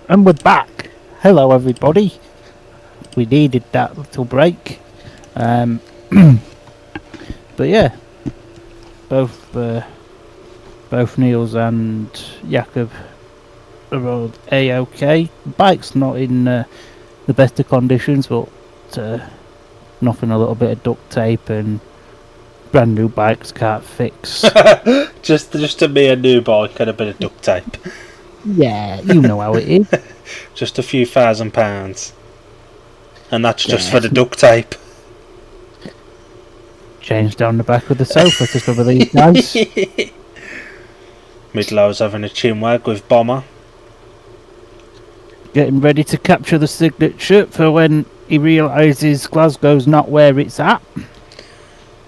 And we're back. Hello, everybody. We needed that little break. But yeah, both Niels and Jakob are all A-OK. Bike's not in the best of conditions, but nothing a little bit of duct tape and brand new bikes can't fix. just a mere new bike and a bit of duct tape. Yeah, you know how it is. Just a few £1,000. And that's just for the duct tape. Change down the back of the sofa to some of these guys. Midlow's having a chinwag with Bomber. Getting ready to capture the signature for when he realises Glasgow's not where it's at.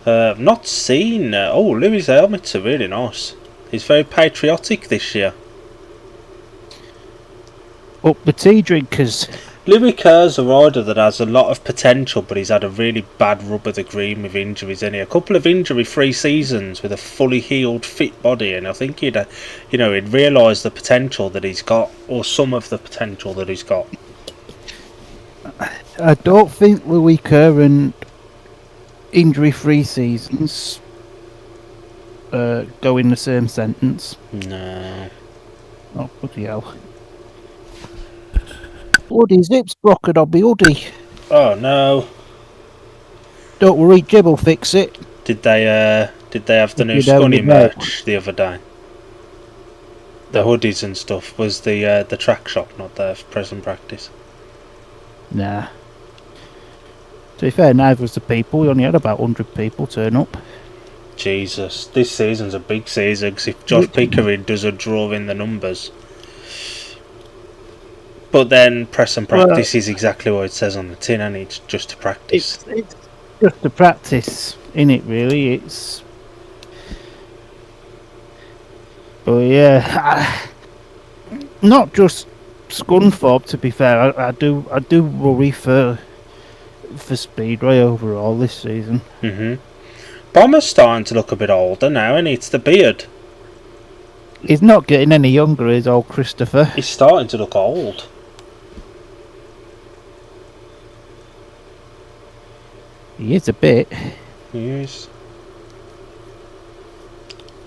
Not seen. Louis' helmets are really nice. He's very patriotic this year. Up the tea drinkers. Louis Kerr's a rider that has a lot of potential, but he's had a really bad rub of the green with injuries. A couple of injury-free seasons with a fully healed, fit body, and I think he'd realise the potential that he's got, or some of the potential that he's got. I don't think Louis Kerr and injury-free seasons go in the same sentence. No. Oh, bloody hell. Woody's hips broken on me, Woody. Oh no. Don't worry, Jib will fix it. Did they have the new Scunny merch the other day? The hoodies and stuff. Was the track shop not there for present practice? Nah. To be fair, neither was the people. We only had about 100 people turn up. Jesus, this season's a big season, because if Josh Pickering doesn't draw in the numbers. But then press and practice is exactly what it says on the tin, and it's just to practice. It's just to practice, innit, really? It's... But yeah, not just Scunthorpe, to be fair. I do worry for Speedway overall this season. Bomber's starting to look a bit older now, and it's the beard. He's not getting any younger, is old Christopher. He's starting to look old. He is a bit. He is.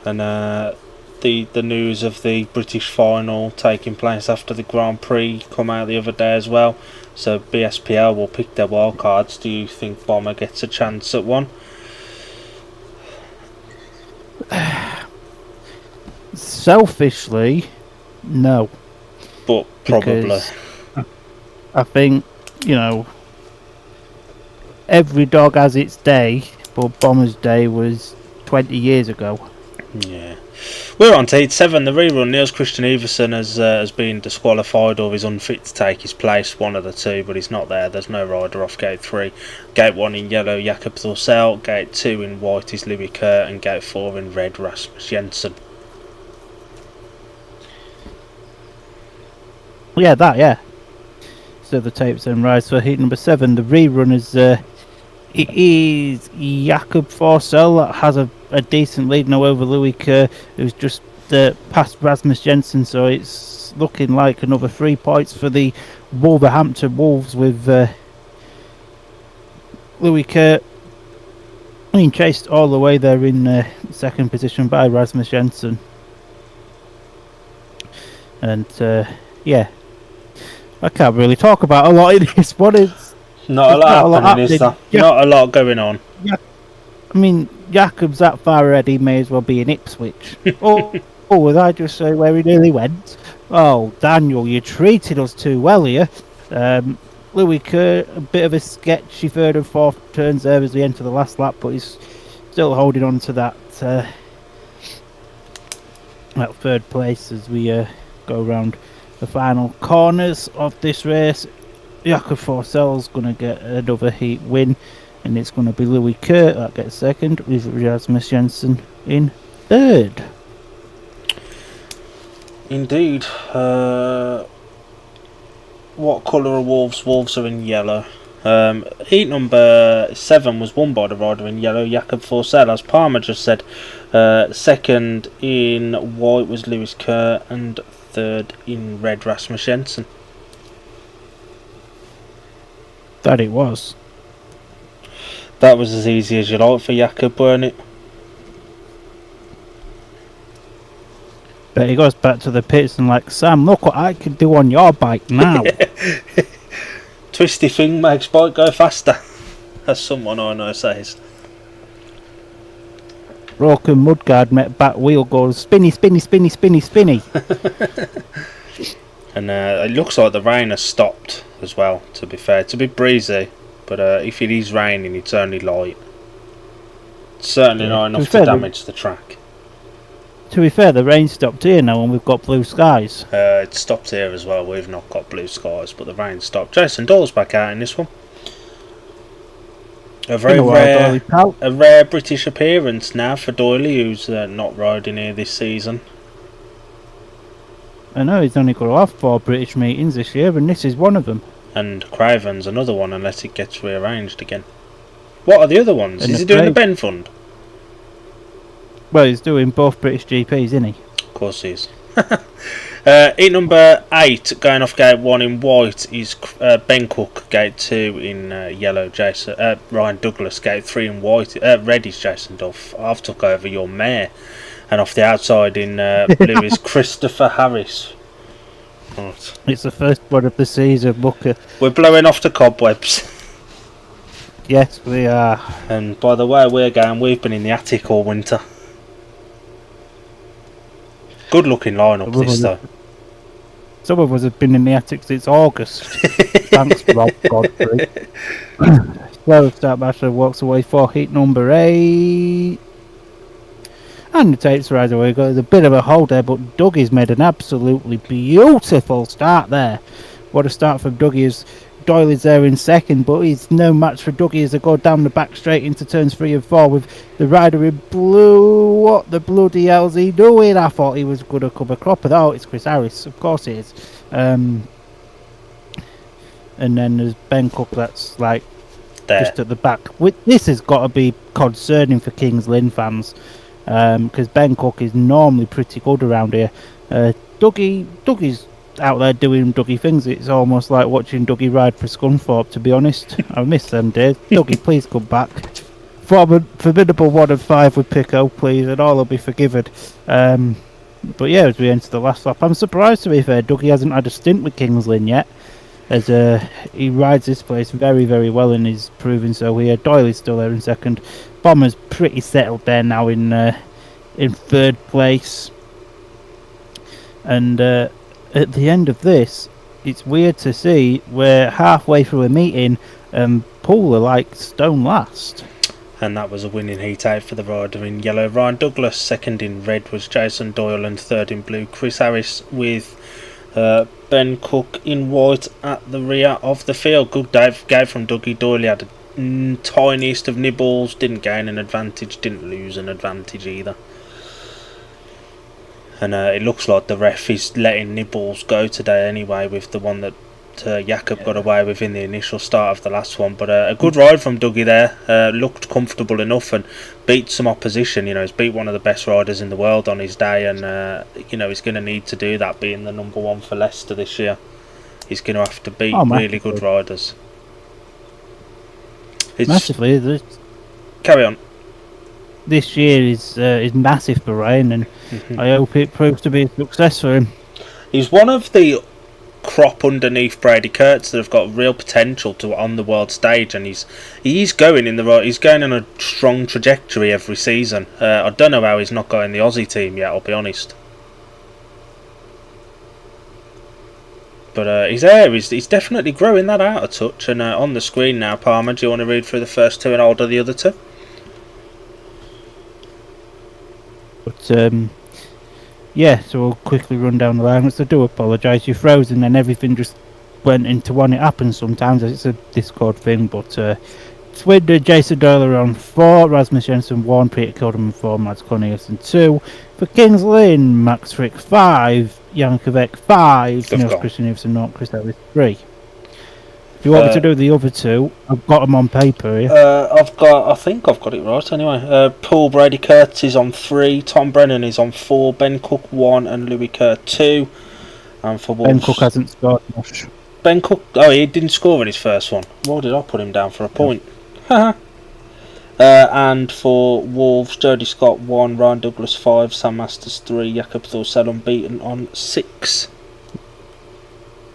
And the news of the British final taking place after the Grand Prix come out the other day as well. So BSPL will pick their wild cards. Do you think Bomber gets a chance at one? Selfishly, no. But probably. I think, every dog has its day, but Bomber's day was 20 years ago. Yeah. We're on to Heat 7, the rerun. Niels Christian Everson has been disqualified or is unfit to take his place, one of the two, but he's not there. There's no rider off Gate 3. Gate 1 in yellow, Jakob Thorsell. Gate 2 in white is Louis Kerr, and Gate 4 in red, Rasmus Jensen. Yeah. So the tapes then rise for heat number 7. The rerun is it is Jakob Thorsell that has a decent lead now over Louis Kerr, who's just past Rasmus Jensen. So it's looking like another 3 points for the Wolverhampton Wolves with Louis Kerr being chased all the way there in second position by Rasmus Jensen. And yeah, I can't really talk about a lot in this one. It's not a lot happening, is there? Not a lot going on. Yeah, I mean, Jakob's that far ahead, he may as well be in Ipswich. Would I just say where he nearly went? Oh, Daniel, you treated us too well here. Louis Kerr, a bit of a sketchy third and fourth turns there as we enter the last lap, but he's still holding on to that third place as we go around the final corners of this race. Jakob Thorsell's going to get another heat win, and it's going to be Louis Kerr that gets second, with Rasmus Jensen in third. Indeed. What colour are Wolves? Wolves are in yellow. Heat number 7 was won by the rider in yellow, Jakob Thorsell, as Palmer just said. Second in white was Louis Kerr, and third in red, Rasmus Jensen. That it was. That was as easy as you like for Jakob, weren't it? But he goes back to the pits and like, Sam, look what I can do on your bike now. Twisty thing makes bike go faster, as someone I know says. Broken mudguard met back wheel goes spinny, spinny, spinny, spinny, spinny. And it looks like the rain has stopped as well, to be fair. It's a bit breezy, but if it is raining, it's only light. It's certainly not enough to damage the track. To be fair, the rain stopped here now and we've got blue skies. It stopped here as well. We've not got blue skies, but the rain stopped. Jason Doyle's back out in this one. A very rare British appearance now for Doyley, who's not riding here this season. I know he's only got to have 4 British meetings this year, and this is one of them. And Craven's another one, unless it gets rearranged again. What are the other ones? Is he doing the Ben Fund? Well, he's doing both British GPs, isn't he? Of course he is. In number 8, going off gate 1 in white, is Ben Cook, gate 2 in yellow, Ryan Douglas, gate 3 in white, red is Jason Duff. I've took over your mare. And off the outside in blue is Christopher Harris. Right. It's the first one of the season, Booker. We're blowing off the cobwebs. Yes, we are. And by the way we're going, we've been in the attic all winter. Good looking lineup this though. Some of us have been in the attic since August. Thanks, Rob Godfrey. Well, start Bachelor walks away for heat number 8. And the takes right away. Got a bit of a hold there, but Dougie's made an absolutely beautiful start there. What a start from Dougie. Is Doyle is there in second, but he's no match for Dougie as they go down the back straight into turns 3 and 4 with the rider in blue. What the bloody hell's he doing? I thought he was going to cover Cropper. Oh, it's Chris Harris. Of course it is. And then there's Ben Cook that's like there, just at the back. This has got to be concerning for Kings Lynn fans. Because Ben Cook is normally pretty good around here. Dougie's out there doing Dougie things. It's almost like watching Dougie ride for Scunthorpe, to be honest. I miss them days. Dougie, please come back. Formidable 1 and 5 with Pico, please, and all will be forgiven. But yeah, as we enter the last lap, I'm surprised, to be fair, Dougie hasn't had a stint with Kings Lynn yet, as he rides this place very, very well and is proving so here. Doyle is still there in second. Bomber's pretty settled there now in 3rd place. And at the end of this, it's weird to see we're halfway through a meeting and Poole are like stone last. And that was a winning heat out for the rider in yellow, Ryan Douglas. Second in red was Jason Doyle, and third in blue Chris Harris, with Ben Cook in white at the rear of the field. Good gave from Dougie. Doyle had the tiniest of nibbles, didn't gain an advantage, didn't lose an advantage either. And it looks like the ref is letting nibbles go today anyway, with the one that Jakob got away with in the initial start of the last one. But a good ride from Dougie there. Looked comfortable enough and beat some opposition. You know, he's beat one of the best riders in the world on his day, and you know, he's going to need to do that, being the number 1 for Leicester this year. He's going to have to beat really good riders. It's massively. Carry on. This year is massive for Ryan, and I hope it proves to be a success for him. He's one of the crop underneath Brady Kurtz that have got real potential to on the world stage, and he's going in the right. He's going on a strong trajectory every season. I don't know how he's not got in the Aussie team yet, I'll be honest. But he's there. He's definitely growing that out a touch. And on the screen now, Palmer, do you want to read through the first 2 and order the other 2? But yeah, so we'll quickly run down the line. I do apologise, you froze and then everything just went into one. It happens sometimes, it's a Discord thing. But Swindon, Jason Doyle on 4, Rasmus Jensen 1, Peter Kilderman 4, Mads Corneliussen 2. For Kings Lynn, Max Frick 5, Jankovic 5, Niels Christian Nielsen 0, Chris Ellis 3. If you want me to do the other 2, I've got them on paper here. I think I've got it right anyway. Paul Brady Kurtz is on 3, Tom Brennan is on 4, Ben Cook 1 and Louis Kerr 2. And for Wolves, Ben Cook hasn't scored much. Ben Cook. Oh, he didn't score in his first one. Why did I put him down for a point? And for Wolves, Jody Scott 1, Ryan Douglas 5, Sam Masters 3, Jakob Thorsell unbeaten on 6.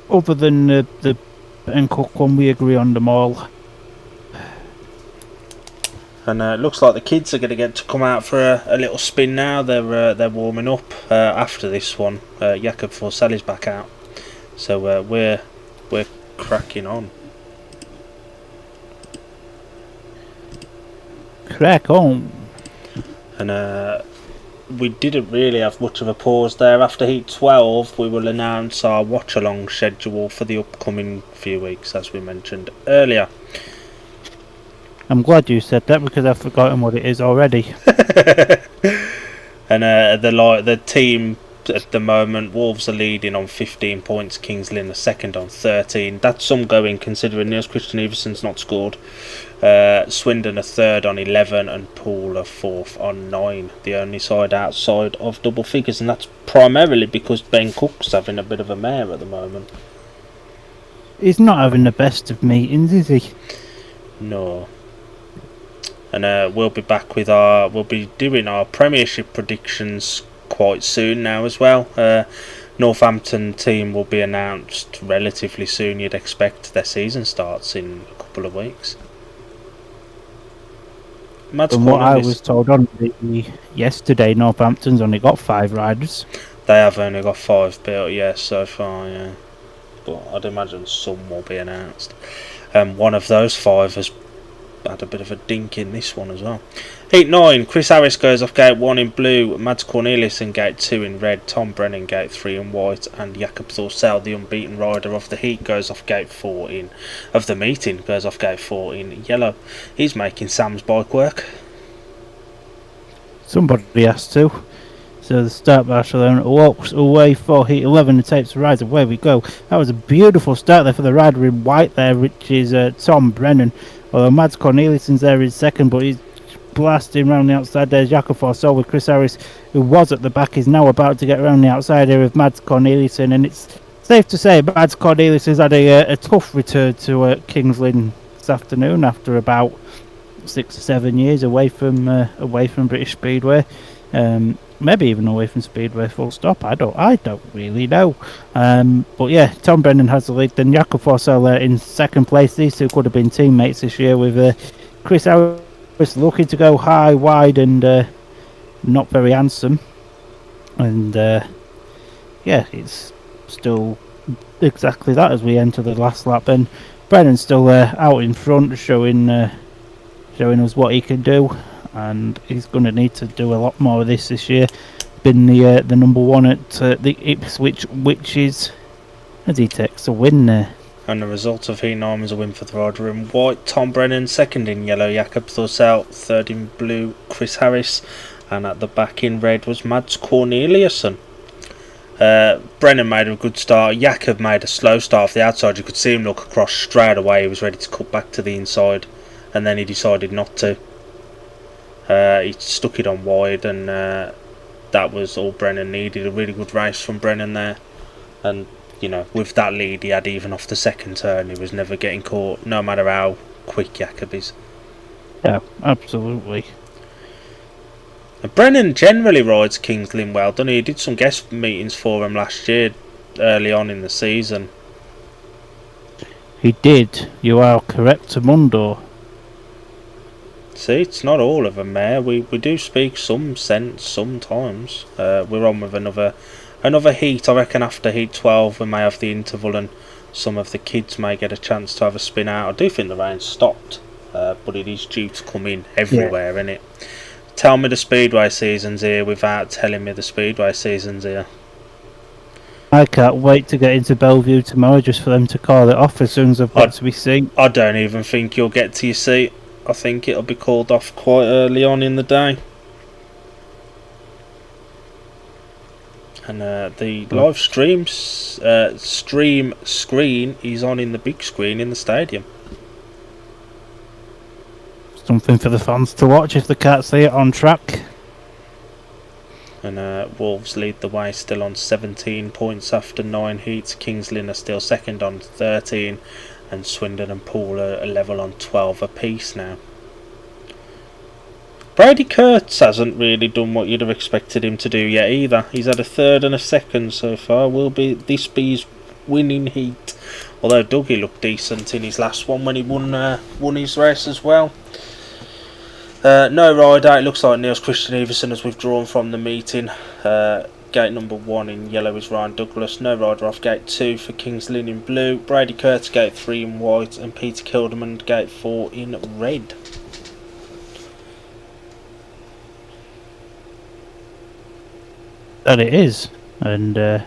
Other than the Ben Cook one, we agree on them all. And it looks like the kids are going to get to come out for a little spin now. They're warming up after this one. Jakob Thorsell is back out, so we're cracking on. Crack on. And we didn't really have much of a pause there. After Heat 12, we will announce our watch-along schedule for the upcoming few weeks, as we mentioned earlier. I'm glad you said that because I've forgotten what it is already. And the team at the moment, Wolves are leading on 15 points, Kings Lynn are second on 13. That's some going considering Niels Christian Everson's not scored. Swindon are third on 11 and Poole are fourth on 9. The only side outside of double figures, and that's primarily because Ben Cook's having a bit of a mare at the moment. He's not having the best of meetings, is he? No. And we'll be back with we'll be doing our Premiership predictions quite soon now as well. Northampton team will be announced relatively soon. You'd expect their season starts in a couple of weeks. From what I was told on yesterday, Northampton's only got 5 riders. They have only got 5 built, yes, so far, yeah. But I'd imagine some will be announced. One of those 5 has had a bit of a dink in this one as well. Heat 9, Chris Harris goes off gate 1 in blue, Mads Cornelius in gate 2 in red, Tom Brennan gate 3 in white, and Jakob Thorsell, the unbeaten rider of the heat, goes off gate 4 goes off gate 4 in yellow. He's making Sam's bike work. Somebody has to. So the start Barcelona walks away for Heat 11 and takes the rise. Away we go. That was a beautiful start there for the rider in white there, which is Tom Brennan. Although Mads Corneliussen's there in second, but he's blasting around the outside. There's Jakob Thorsell with Chris Harris, who was at the back, is now about to get around the outside here with Mads Corneliussen. And it's safe to say Mads Corneliussen's had a tough return to Kings Lynn this afternoon after about 6 or 7 years away from British Speedway. Maybe even away from Speedway full stop. I don't really know. But yeah, Tom Brennan has the lead. Then Jakob Thorsell in second place. These two could have been teammates this year with Chris Harris looking to go high, wide, and not very handsome. And yeah, it's still exactly that as we enter the last lap. And Brennan's still out in front, showing us what he can do. And he's going to need to do a lot more of this year. Been the number one at the Ipswich Witches as he takes a win there. And the result of Heat 9 was a win for the rider in white, Tom Brennan, second in yellow, Jakob Thorsell, third in blue, Chris Harris, and at the back in red was Mads Corneliusson. Brennan made a good start. Jakob made a slow start off the outside. You could see him look across straight away. He was ready to cut back to the inside, and then he decided not to. He stuck it on wide, and that was all Brennan needed. A really good race from Brennan there, and you know, with that lead he had even off the second turn, he was never getting caught, no matter how quick Jakob is. Yeah, absolutely. And Brennan generally rides Kings Lynn well, doesn't he? He did some guest meetings for him last year, early on in the season. He did. You are correct, Mundo. See, it's not all of them there. We do speak some sense sometimes. We're on with another heat. I reckon after Heat 12 we may have the interval and some of the kids may get a chance to have a spin out. I do think the rain stopped, but it is due to come in everywhere, isn't it? Tell me the Speedway season's here without telling me the Speedway season's here. I can't wait to get into Bellevue tomorrow just for them to call it off as soon as I've got to be seen. I don't even think you'll get to your seat. I think it'll be called off quite early on in the day. And the live stream screen is on in the big screen in the stadium. Something for the fans to watch if they can't see it on track. And Wolves lead the way still on 17 points after 9 heats. Kings Lynn are still second on 13, and Swindon and Poole are level on 12 apiece now. Brady Kurtz hasn't really done what you'd have expected him to do yet either. He's had a third and a second so far. Will this be his winning heat? Although Dougie looked decent in his last one when he won his race as well. No rider. It looks like Niels Christian Everson has withdrawn from the meeting. Gate number 1 in yellow is Ryan Douglas. No rider off gate 2 for Kings Lynn in blue. Brady Kurtz gate 3 in white, and Peter Kilderman gate 4 in red. That it is, and I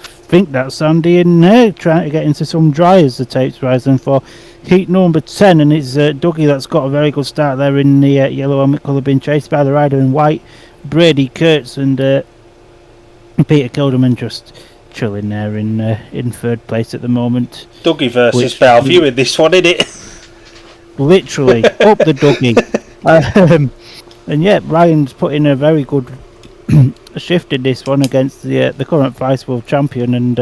think that's Andy in there trying to get into some dry as the tape's rising for heat number 10, and it's Dougie that's got a very good start there in the yellow helmet colour, being chased by the rider in white, Brady Kurtz, and Peter Kilderman just chilling there in third place at the moment. Dougie versus Bellevue in this one, isn't it? Literally, up the Dougie. And yeah, Ryan's put in a very good shift in this one against the current Vice World Champion, and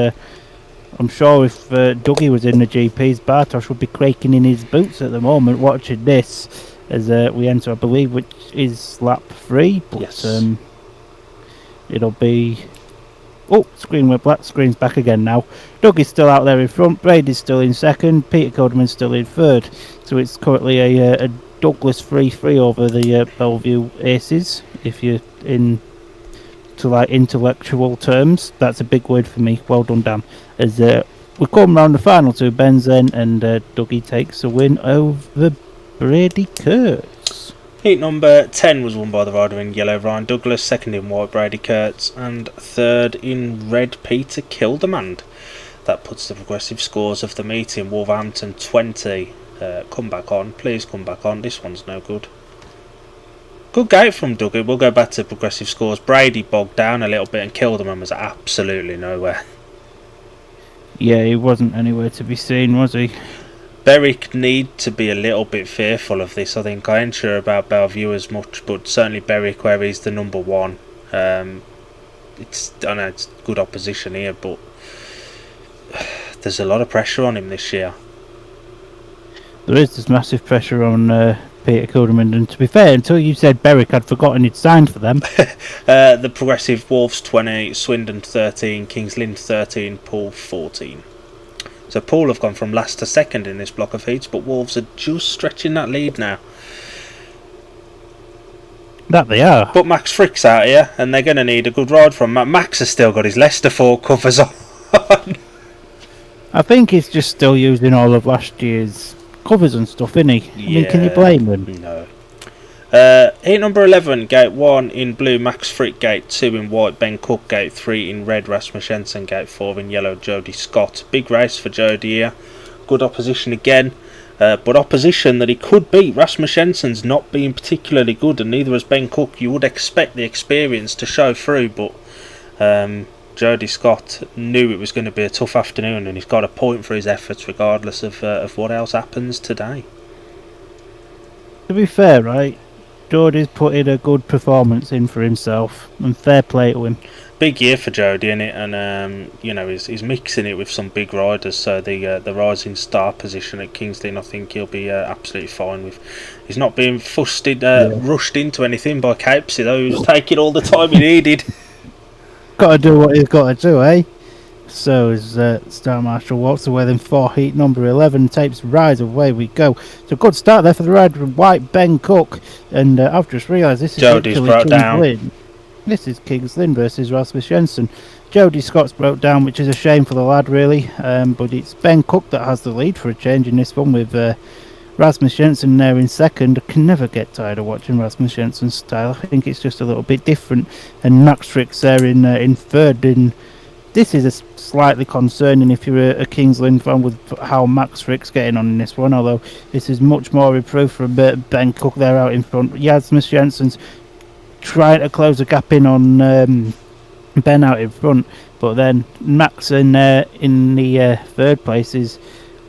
I'm sure if Dougie was in the GPs, Bartosz would be quaking in his boots at the moment watching this as we enter, I believe, which is lap 3. But yes. It'll be... Oh, screen went black, screen's back again now. Dougie's still out there in front, Brady's still in second, Peter Kilderman's still in third. So it's currently a Douglas 3-3 over the Bellevue Aces, if you're in... to like intellectual terms. That's a big word for me. Well done, Dan. As we come round the final 2 bends then, and Dougie takes a win over Brady Kurtz. Heat number 10 was won by the rider in yellow, Ryan Douglas, second in white, Brady Kurtz, and third in red, Peter Kilderman. That puts the progressive scores of the meeting. Wolverhampton 20. Come back on. Please come back on. This one's no good. Good gate from Dougie. We'll go back to progressive scores. Brady bogged down a little bit, and Kilderman was absolutely nowhere. Yeah, he wasn't anywhere to be seen, was he? Berwick need to be a little bit fearful of this. I think I ain't sure about Bellevue as much, but certainly Berwick, where he's the number 1. I know it's good opposition here, but there's a lot of pressure on him this year. There is this massive pressure on Peter Kilderman, and to be fair, until you said Berwick, I'd forgotten he'd signed for them. The progressive Wolves 20, Swindon 13, Kings Lynn 13, Poole 14. So Poole have gone from last to second in this block of heats, but Wolves are just stretching that lead now. That they are. But Max Frick's out here, and they're going to need a good ride from Max has still got his Leicester 4 covers on. I think he's just still using all of last year's covers and stuff, isn't he? Yeah, I mean, can you blame him? No. Heat number 11, gate 1 in blue, Max Frick, gate 2 in white, Ben Cook, gate 3 in red, Rasmus Jensen, gate 4 in yellow, Jody Scott. Big race for Jody here. Good opposition again, but opposition that he could beat. Rasmus Jensen's not being particularly good, and neither has Ben Cook. You would expect the experience to show through, but Jody Scott knew it was going to be a tough afternoon, and he's got a point for his efforts regardless of what else happens today. To be fair, right, Jody's put in a good performance in for himself, and fair play to him. Big year for Jody, innit? And he's mixing it with some big riders. So the rising star position at Kings Lynn, I think he'll be absolutely fine with. He's not being rushed into anything by Capesy though. He's taking all the time he needed. Got to do what he's got to do, eh? So as Star Marshal walks away, then for heat number 11, tapes rise, away we go. So good start there for the rider in white, Ben Cook, and I've just realised this is Jody's brought down. Lynn. This is Kings Lynn versus Rasmus Jensen. Jody Scott's broke down, which is a shame for the lad really, but it's Ben Cook that has the lead for a change in this one, with Rasmus Jensen there in second. I can never get tired of watching Rasmus Jensen's style. I think it's just a little bit different, and Max Frick's there in third. In this is a slightly concerning if you're a Kings Lynn fan with how Max Frick's getting on in this one, although this is much more improved from Ben Cook there out in front. Rasmus Jensen's trying to close a gap in on Ben out in front, but then Max in the third place is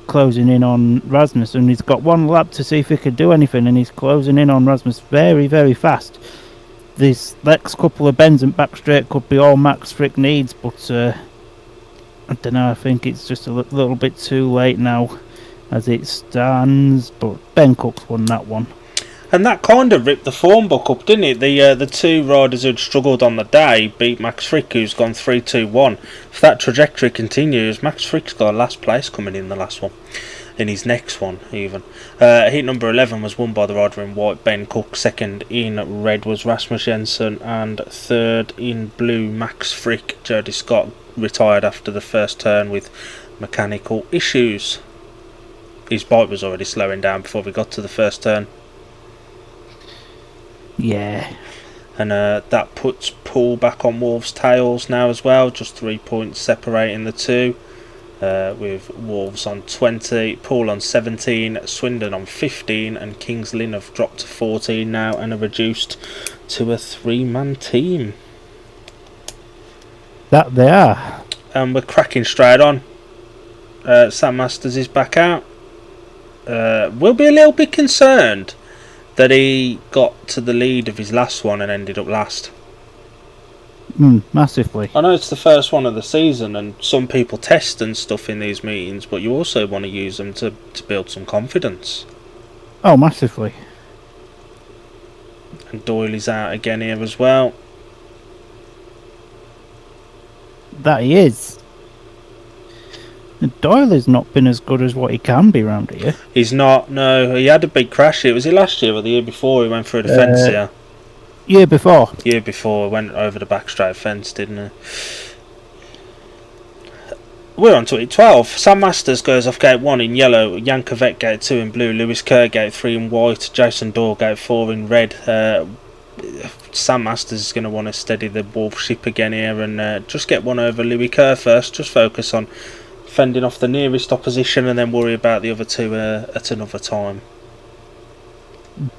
closing in on Rasmus, and he's got one lap to see if he could do anything, and he's closing in on Rasmus very, very fast. This next couple of bends and back straight could be all Max Frick needs, but I don't know. I think it's just a little bit too late now as it stands. But Ben Cook's won that one. And that kind of ripped the form book up, didn't it? The two riders who'd struggled on the day beat Max Frick, who's gone 3-2-1. If that trajectory continues, Max Frick's got a last place coming in the last one. In his next one, even. Heat number 11 was won by the rider in white, Ben Cook. Second in red was Rasmus Jensen. And third in blue, Max Frick. Jody Scott retired after the first turn with mechanical issues. His bike was already slowing down before we got to the first turn. Yeah. And that puts Poole back on Wolves' tails now as well. Just 3 points separating the two. With Wolves on 20, Poole on 17, Swindon on 15, and Kings Lynn have dropped to 14 now and are reduced to a 3-man team. That they are. And we're cracking straight on. Sam Masters is back out. We'll be a little bit concerned that he got to the lead of his last one and ended up last. Massively. I know it's the first one of the season and some people test and stuff in these meetings, but you also want to use them to build some confidence. Oh, massively. And Doyle is out again here as well. That he is. Doyle has not been as good as what he can be around here. He's not, no. He had a big crash here. Was it last year or the year before? He went through the fence here. Year before. Year before, went over the backstraight fence, didn't he? We're on to it. 12. Sam Masters goes off gate 1 in yellow, Yankovic gate 2 in blue, Lewis Kerr gate 3 in white, Jason Doyle gate 4 in red. Sam Masters is going to want to steady the Wolf ship again here and just get one over Louis Kerr first. Just focus on fending off the nearest opposition and then worry about the other two at another time.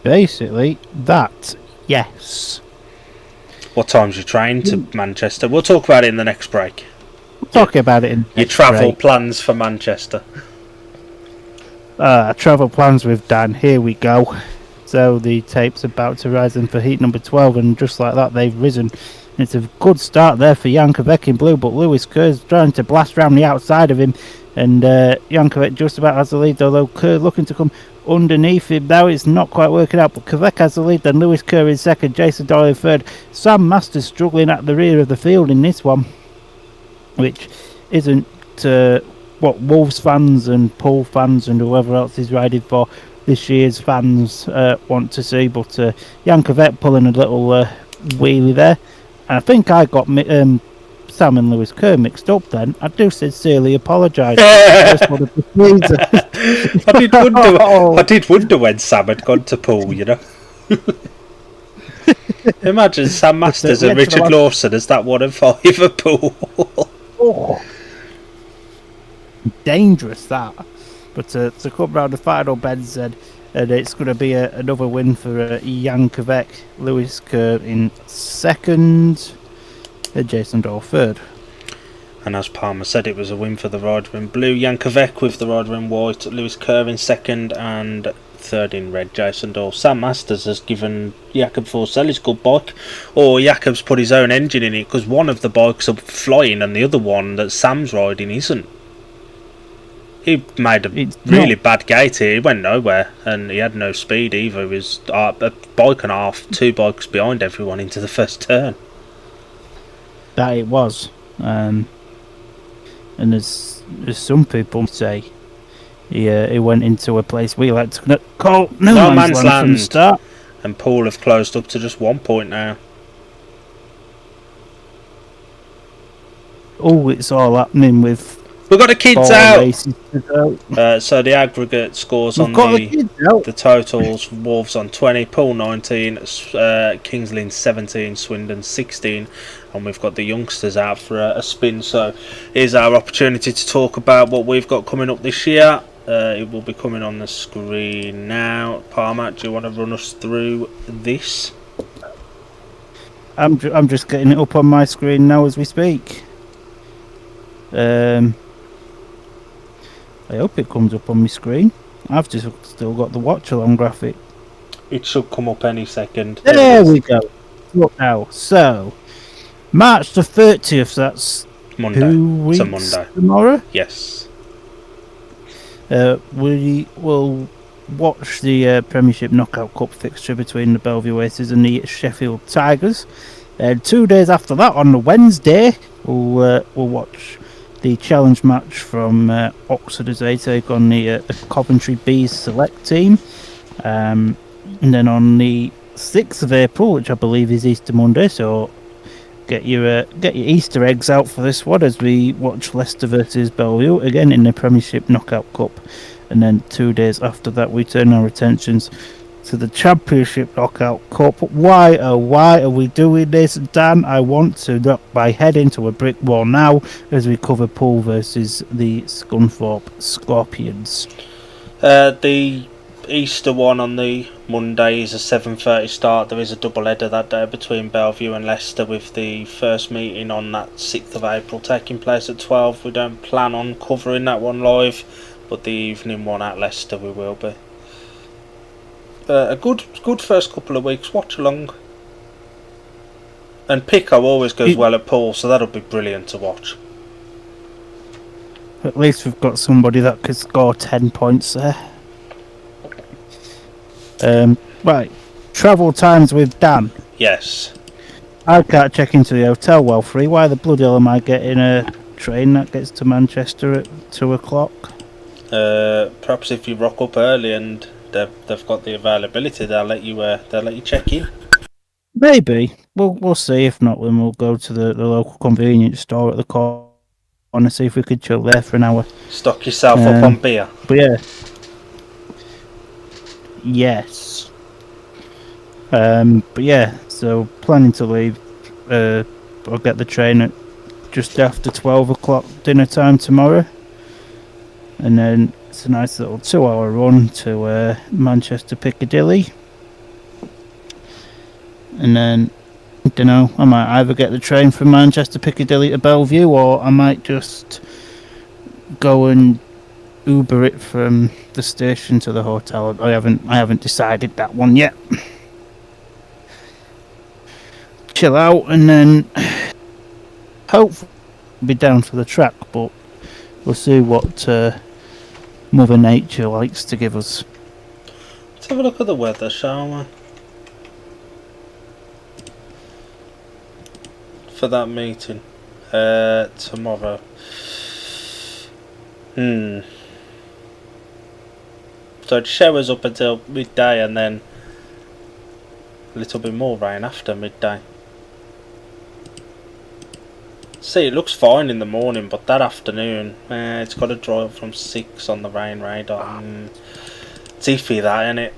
Basically, that. Yes. What time's your train to Manchester? We'll talk about it in the next break. We'll talk about it in your travel plans for Manchester. Travel plans with Dan. Here we go. So the tape's about to rise in for heat number 12, and just like that, they've risen. It's a good start there for Yankovic in blue, but Lewis Kerr's trying to blast round the outside of him, and Yankovic just about has the lead, although Kerr looking to come underneath him now. It's not quite working out, but Kvek has the lead, then Lewis Kerr in second, Jason Doyle in third. Sam Masters struggling at the rear of the field in this one, which isn't what Wolves fans and Poole fans and whoever else is riding for this year's fans want to see. But Yankovic pulling a little wheelie there, and I think I got Sam and Lewis Kerr mixed up then. I do sincerely apologise. I did wonder when Sam had gone to Poole, you know. Imagine Sam Masters and Richard Lawson as that 1 and 5 at Poole. Oh, dangerous that. But to come round the final bend said, and it's going to be another win for Yankovic. Lewis Kerr in second, Jason Doyle third. And as Palmer said, it was a win for the rider in blue, Yankovic, with the rider in white, Lewis Kerr in second, and third in red, Jason Doyle. Sam Masters has given Jakob Forsell his good bike, or Jakob's put his own engine in it, because one of the bikes are flying and the other one that Sam's riding isn't. He made a really bad gate here. He went nowhere, and he had no speed either. He was a bike and a half, 2 bikes behind everyone into the first turn. That it was. And as some people say, he went into a place we like to call no man's land from the start. And Poole have closed up to just 1 point now. Oh, it's all happening with... We've got the kids out. So the aggregate scores on the totals: Wolves on 20, Poole 19, Kings Lynn 17, Swindon 16, and we've got the youngsters out for a spin. So here's our opportunity to talk about what we've got coming up this year. It will be coming on the screen now. Palmer, do you want to run us through this? I'm just getting it up on my screen now as we speak. I hope it comes up on my screen. I've just still got the watch along graphic. It should come up any second. There we go. look now. So, March the 30th, that's Monday. 2 It's a weeks Monday. tomorrow. Yes. We will watch the Premiership Knockout Cup fixture between the Bellevue Aces and the Sheffield Tigers. 2 days after that, on the Wednesday, we'll watch the challenge match from Oxford as they take on the Coventry Bees select team. And then on the 6th of April, which I believe is Easter Monday, so get your Easter eggs out for this one as we watch Leicester versus Bellevue again in the Premiership Knockout Cup. And then 2 days after that, we turn our attentions to the Championship Knockout Cup. Why are we doing this, Dan? I want to knock my head into a brick wall now as we cover Poole versus the Scunthorpe Scorpions. The Easter one on the Monday is a 7:30 start. There is a double header that day between Bellevue and Leicester, with the first meeting on that 6th of April taking place at 12. We don't plan on covering that one live, but the evening one at Leicester we will be. A good first couple of weeks watch along. And Pico always goes well at Poole, so that'll be brilliant to watch. At least we've got somebody that could score 10 points there. Right, travel times with Dan. Yes. I can't check into the hotel while free. Why the bloody hell am I getting a train that gets to Manchester at 2 o'clock? Perhaps if you rock up early and they've got the availability, they'll let you check in. Maybe. We'll see. If not, then we'll go to the local convenience store at the corner and see if we could chill there for an hour. Stock yourself up on beer. But yeah. Yes. But yeah, so planning to leave. I'll get the train at just after 12 o'clock dinner time tomorrow. And then it's a nice little 2-hour run to Manchester Piccadilly. And then, I don't know, I might either get the train from Manchester Piccadilly to Bellevue, or I might just go and Uber it from the station to the hotel. I haven't decided that one yet. Chill out and then hopefully be down for the track, but we'll see what Mother Nature likes to give us. Let's have a look at the weather, shall we? For that meeting tomorrow. So it showers up until midday and then a little bit more rain after midday. See, it looks fine in the morning, but that afternoon, it's got to dry up from 6 on the rain radar. It's iffy, that, isn't it?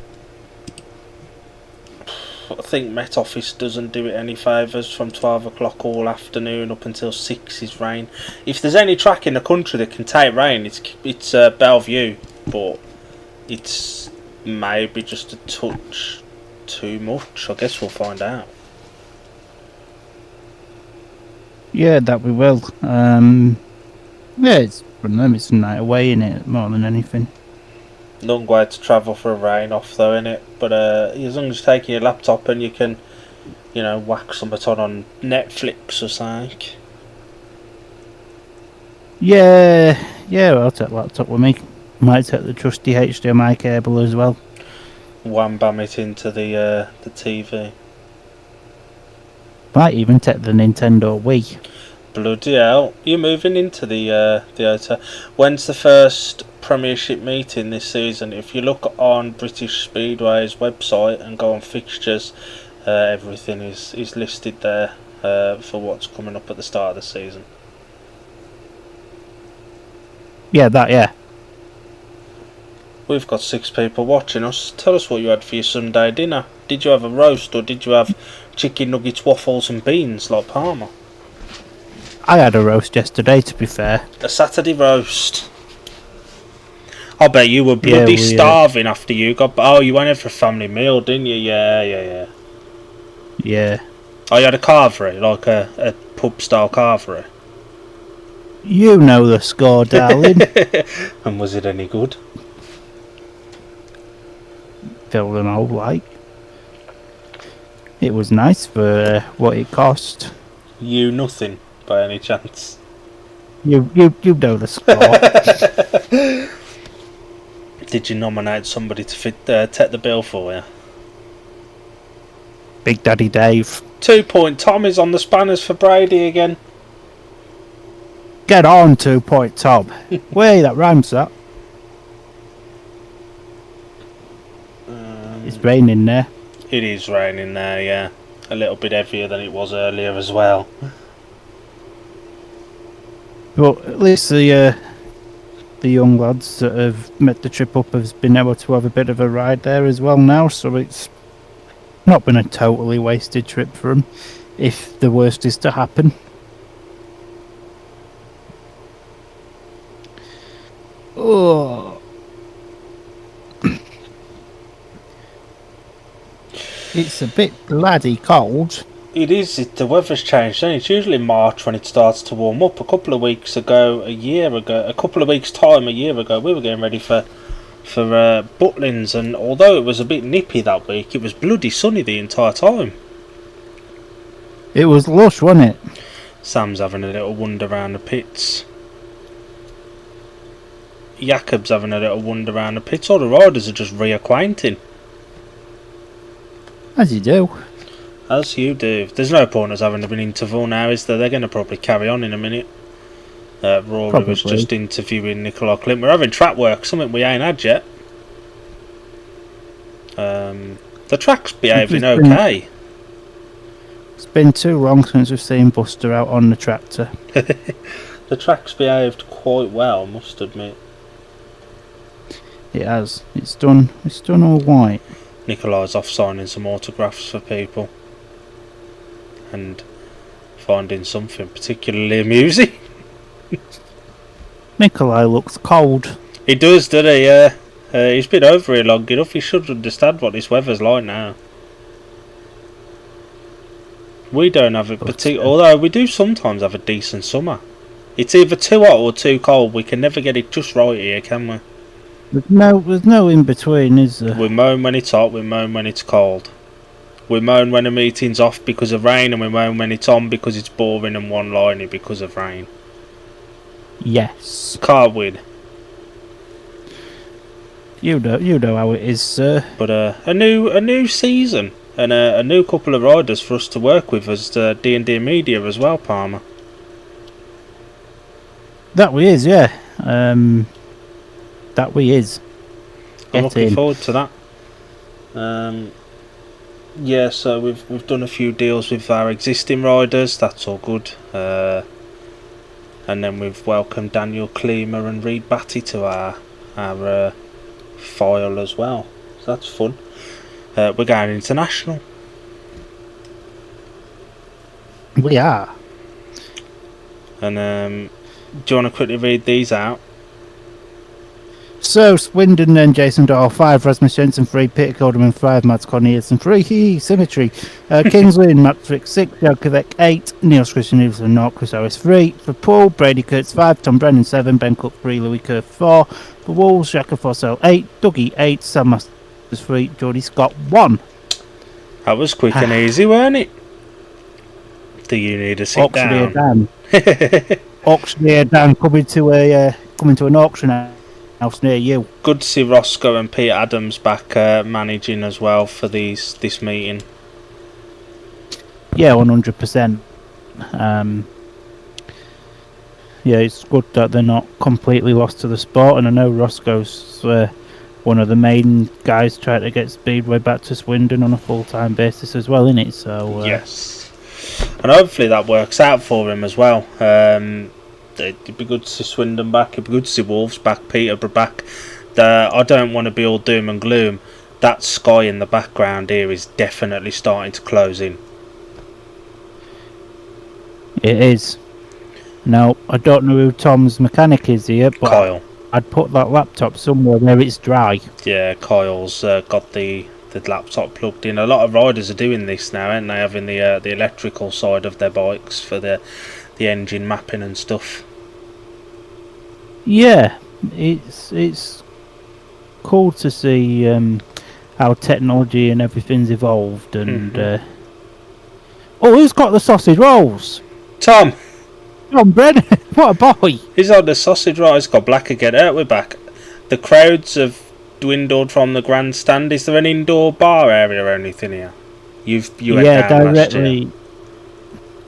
I think Met Office doesn't do it any favours. From 12 o'clock all afternoon up until 6 is rain. If there's any track in the country that can take rain, it's Bellevue, but it's maybe just a touch too much. I guess we'll find out. Yeah, that we will. Yeah, it's from them. It's a night away, innit, more than anything. Long way to travel for a rain off, though, innit? But as long as you're taking your laptop and you can, whack something on Netflix or something. Yeah, I'll take laptop with me. Might take the trusty HDMI cable as well. Wham bam it into the TV. Might even take the Nintendo Wii. Bloody hell! You're moving into the hotel. When's the first Premiership meeting this season? If you look on British Speedway's website and go on fixtures, everything is listed there for what's coming up at the start of the season. Yeah. We've got 6 people watching us. Tell us what you had for your Sunday dinner. Did you have a roast or did you have chicken nuggets, waffles and beans like Palmer? I had a roast yesterday, to be fair. A Saturday roast. I bet you were bloody starving after you got... Oh, you went in for a family meal, didn't you? Yeah. Yeah. Oh, you had a carvery, like a pub-style carvery? You know the score, darling. And was it any good? Filled an old like. It was nice for what it cost. You nothing, by any chance? You know the score. Did you nominate somebody to take the bill for you? Big Daddy Dave. 2 Point Tom is on the spanners for Brady again. Get on, 2 Point Tom. Wait, that rhymes that. It's raining there. It is raining there, yeah. A little bit heavier than it was earlier as well. But at least the young lads that have made the trip up have been able to have a bit of a ride there as well now, so it's not been a totally wasted trip for them, if the worst is to happen. Oh. It's a bit bloody cold. It is. The weather's changed. It's usually March when it starts to warm up. A couple of weeks time, a year ago, we were getting ready for Butlins, and although it was a bit nippy that week, it was bloody sunny the entire time. It was lush, wasn't it? Sam's having a little wander around the pits. Jakob's having a little wander around the pits. All the riders are just reacquainting. As you do. As you do. There's no point us having an interval now, is there? They're going to probably carry on in a minute. Rory was just interviewing Nicolai Klindt. We're having track work, something we ain't had yet. The track's behaving okay. It's been too long since we've seen Buster out on the tractor. The track's behaved quite well, must admit. It has. It's done all right. Nicolai's off signing some autographs for people. And finding something particularly amusing. Nicolai looks cold. He does, doesn't he? Yeah. He's been over here long enough. He should understand what this weather's like now. We don't have it particularly, although we do sometimes have a decent summer. It's either too hot or too cold. We can never get it just right here, can we? There's no in between, is there? We moan when it's hot, we moan when it's cold. We moan when a meeting's off because of rain, and we moan when it's on because it's boring and one-liner because of rain. Yes. Can't win. You know how it is, sir. But a new season and a new couple of riders for us to work with as D&D Media as well, Palmer. That we is, yeah. That we is. I'm looking forward to that. Yeah, so we've done a few deals with our existing riders. That's all good. And then we've welcomed Daniel Kleemer and Reed Batty to our file as well. So that's fun. We're going international. We are. And do you want to quickly read these out? So, Swindon then Jason Doyle 5, Rasmus Jensen 3, Peter Kilderman 5, Mads Corneliusson 3, Symmetry, Kings Lynn, Matt Frick 6, Jokovic 8, Niels Christian Nielsen 0, Chris Harris 3, for Paul, Brady Kurtz 5, Tom Brennan 7, Ben Cook 3, Louis Kerr 4, for Wolves, Shaka Fossell 8, Dougie 8, Sam Masters 3, Geordie Scott 1. That was quick and easy, weren't it? Do you need a sit down? Auctioneer Dan coming to an auction house near you. Good to see Roscoe and Peter Adams back managing as well for this meeting. Yeah, 100%. Yeah, it's good that they're not completely lost to the sport, and I know Roscoe's one of the main guys trying to get Speedway back to Swindon on a full-time basis as well, isn't it? So yes, and hopefully that works out for him as well. It'd be good to see Swindon back. It'd be good to see Wolves back, Peterborough back. I don't want to be all doom and gloom. That sky in the background here is definitely starting to close in. It is. Now, I don't know who Tom's mechanic is here, but Kyle. I'd put that laptop somewhere where it's dry. Yeah, Kyle's got the laptop plugged in. A lot of riders are doing this now, aren't they? Having the electrical side of their bikes for the engine mapping and stuff. Yeah, it's cool to see how technology and everything's evolved, and Oh, who's got the sausage rolls? Tom, John Brennan. What a boy. he's on the sausage roll. He's got black again. We're back. The crowds have dwindled from the grandstand. Is there an indoor bar area or anything here? You went Yeah, down last year.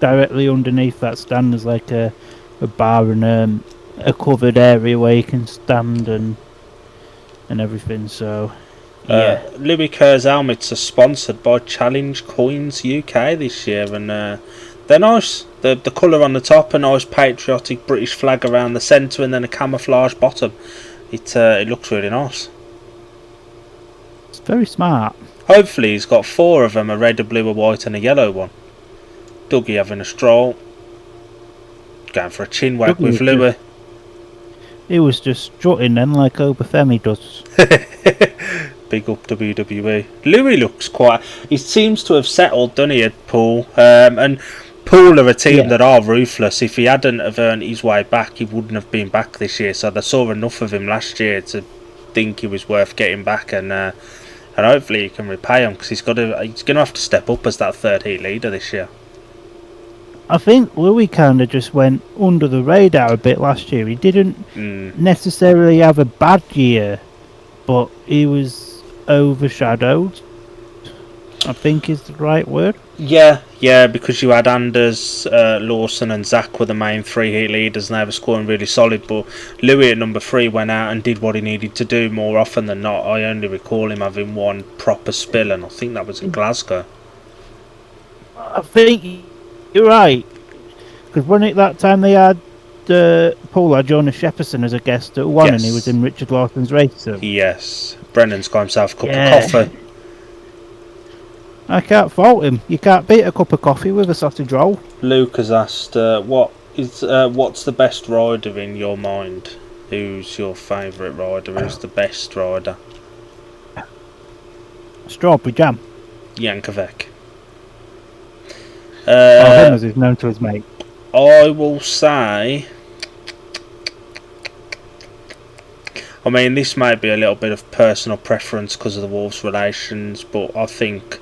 directly underneath that stand there's like a bar and a covered area where you can stand and everything. So yeah, Louis Kerr's helmets are sponsored by Challenge Coins UK this year, and they're nice. The colour on the top, a nice patriotic British flag around the centre, and then a camouflage bottom. It looks really nice. it's very smart. Hopefully he's got 4 of them, a red, a blue, a white and a yellow one. Dougie having a stroll. Going for a chin wag with Louis. He was just strutting then like Obafemi does. Big up WWE. Louis looks quite... He seems to have settled, doesn't he, at Poole? And Poole are a team that are ruthless. If he hadn't have earned his way back, he wouldn't have been back this year. So they saw enough of him last year to think he was worth getting back, and hopefully he can repay him, because he's going to have to step up as that third heat leader this year. I think Louis kind of just went under the radar a bit last year. He didn't necessarily have a bad year, but he was overshadowed, I think is the right word. Yeah, because you had Anders, Lawson and Zach were the main 3 heat leaders, and they were scoring really solid, but Louis at number 3 went out and did what he needed to do more often than not. I only recall him having one proper spill, and I think that was in Glasgow. I think you're right, because when that time they had Paul had Jonas Shepperson as a guest at 1, and he was in Richard Lawson's race. So. Yes, Brennan's got himself a cup of coffee. I can't fault him. You can't beat a cup of coffee with a sausage roll. Luke has asked, what's the best rider in your mind? Who's your favourite rider? Who's the best rider? Strawberry Jam. Yankovic. Him as he's known to his mate. I will say... I mean, this might be a little bit of personal preference because of the Wolves' relations, but I think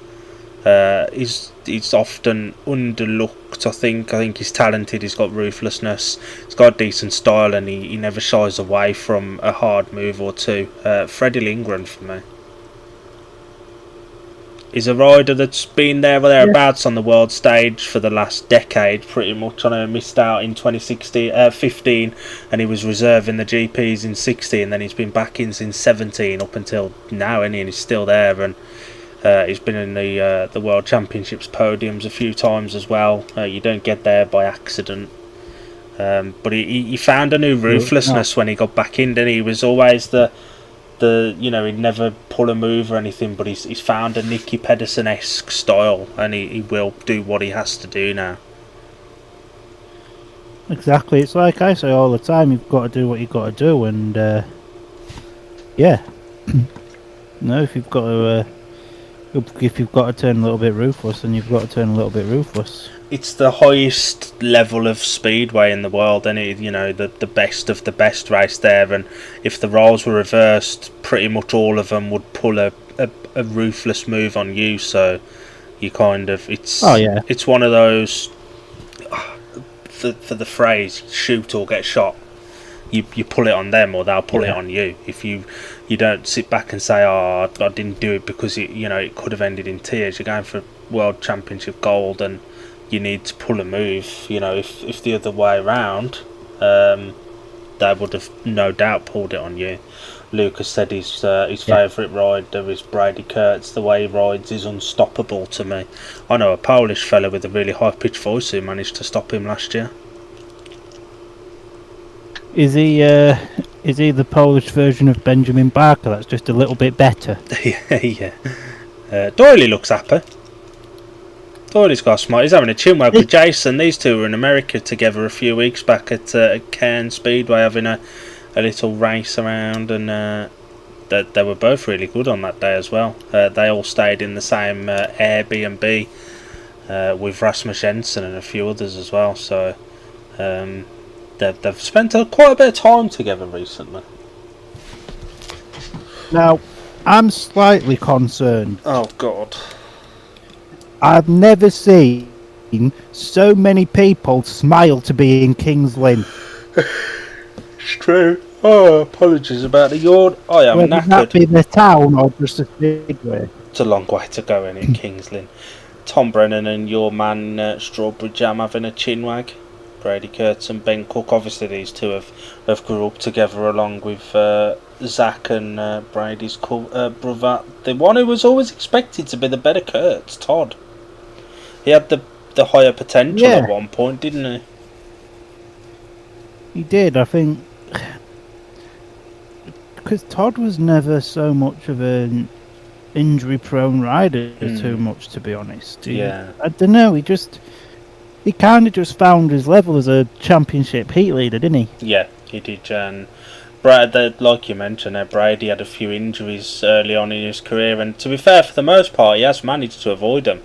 he's often underlooked. I think he's talented, he's got ruthlessness, he's got a decent style, and he never shies away from a hard move or two. Freddie Lindgren for me. He's a rider that's been there or thereabouts on the world stage for the last decade, pretty much. I know he missed out in 15, and he was reserve in the GPs in 16, and then he's been back in since 17 up until now, and he's still there. And he's been in the World Championships podiums a few times as well. You don't get there by accident. But he found a new ruthlessness when he got back in, didn't he? He was always he'd never pull a move or anything, but he's found a Nicky Pedersen-esque style, and he will do what he has to do now. Exactly. It's like I say all the time, you've got to do what you've got to do, and if you've got to turn a little bit ruthless, then you've got to turn a little bit ruthless. It's the highest level of speedway in the world, and the best of the best race there. And if the roles were reversed, pretty much all of them would pull a ruthless move on you. So you kind of it's one of those for the phrase shoot or get shot. You pull it on them, or they'll pull it on you. If you don't sit back and say, "Oh, I didn't do it because it could have ended in tears." You're going for World Championship gold, and you need to pull a move. If the other way around, they would have no doubt pulled it on you. Lucas said his favourite rider is Brady Kurtz. The way he rides is unstoppable to me. I know a Polish fella with a really high pitched voice who managed to stop him last year. Is he the Polish version of Benjamin Barker? That's just a little bit better. Yeah. Doyley looks happy. Doyley's got a smile. He's having a chin wag with Jason. These two were in America together a few weeks back at Cairns Speedway, having a little race around, and they were both really good on that day as well. They all stayed in the same Airbnb with Rasmus Jensen and a few others as well. So they've spent quite a bit of time together recently. Now, I'm slightly concerned. Oh God. I've never seen so many people smile to be in Kings Lynn. It's true. Oh, apologies about the yawn. I am Whether knackered. that be the town or just a speedway. It's a long way to go in Kings Lynn. Tom Brennan and your man Strawberry Jam having a chinwag. Brady Kurtz and Ben Cook. Obviously, these two have grew up together along with Zach and Brady's brother. The one who was always expected to be the better Kurtz, Todd. He had the higher potential at one point, didn't he? He did, I think. Because Todd was never so much of an injury-prone rider too much, to be honest. I don't know, he kind of just found his level as a championship heat leader, didn't he? Yeah, he did. And Brad, like you mentioned, Brady had a few injuries early on in his career, and to be fair, for the most part, he has managed to avoid them.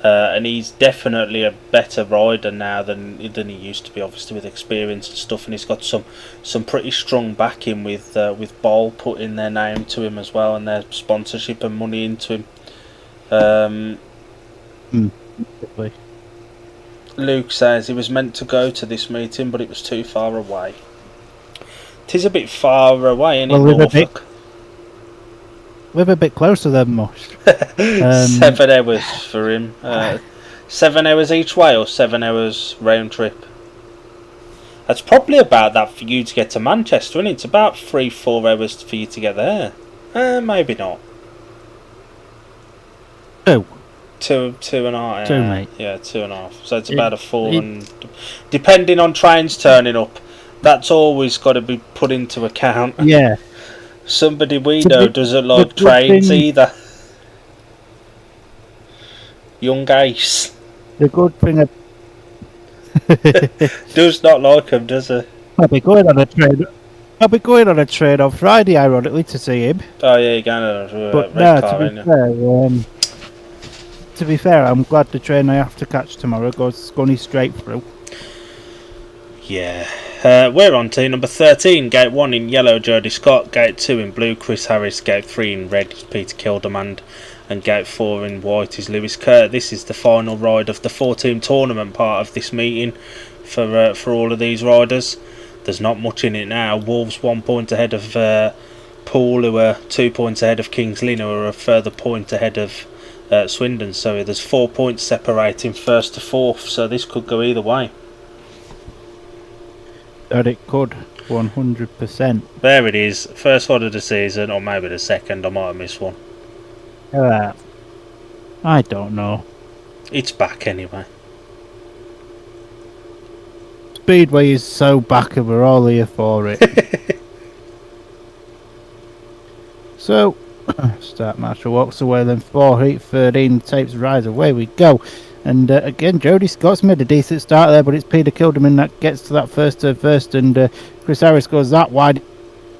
And he's definitely a better rider now than he used to be, obviously with experience and stuff. And he's got some pretty strong backing with Ball putting their name to him as well, and their sponsorship and money into him. Luke says he was meant to go to this meeting, but it was too far away. It is a bit far away, isn't it, Norfolk? Live a bit closer than most. 7 hours for him. 7 hours each way, or 7 hours round trip? That's probably about that for you to get to Manchester, isn't it? It's about 3-4 hours for you to get there. Maybe not. 2. 2.5. 2, mate. Yeah, 2.5. So it's about a 4, and depending on trains turning up, that's always got to be put into account. Yeah. Somebody we know doesn't like trains either. Young Ace. The good thing does not like him, does he? I'll be going on a train on Friday, ironically, to see him. Oh yeah, you're going on a but red no, car, to be fair, I'm glad the train I have to catch tomorrow goes straight through. Yeah. We're on to number 13, gate 1 in yellow, Jody Scott, gate 2 in blue, Chris Harris, gate 3 in red, Peter Kildemand, and gate 4 in white is Lewis Kurt. This is the final ride of the 4-team tournament part of this meeting for all of these riders. There's not much in it now. Wolves 1 point ahead of Poole, who are 2 points ahead of Kings Lynn, who are a further point ahead of Swindon. So there's 4 points separating first to fourth, so this could go either way. That it could, 100%. There it is, first one of the season, or maybe the second. I might have missed one. I don't know. It's back anyway. Speedway is so back and we're all here for it. So, start Marshall walks away, then 4 heat 13 tapes rise, away we go. And again, Jody Scott's made a decent start there, but it's Peter Kilderman that gets to that first, and Chris Harris goes that wide.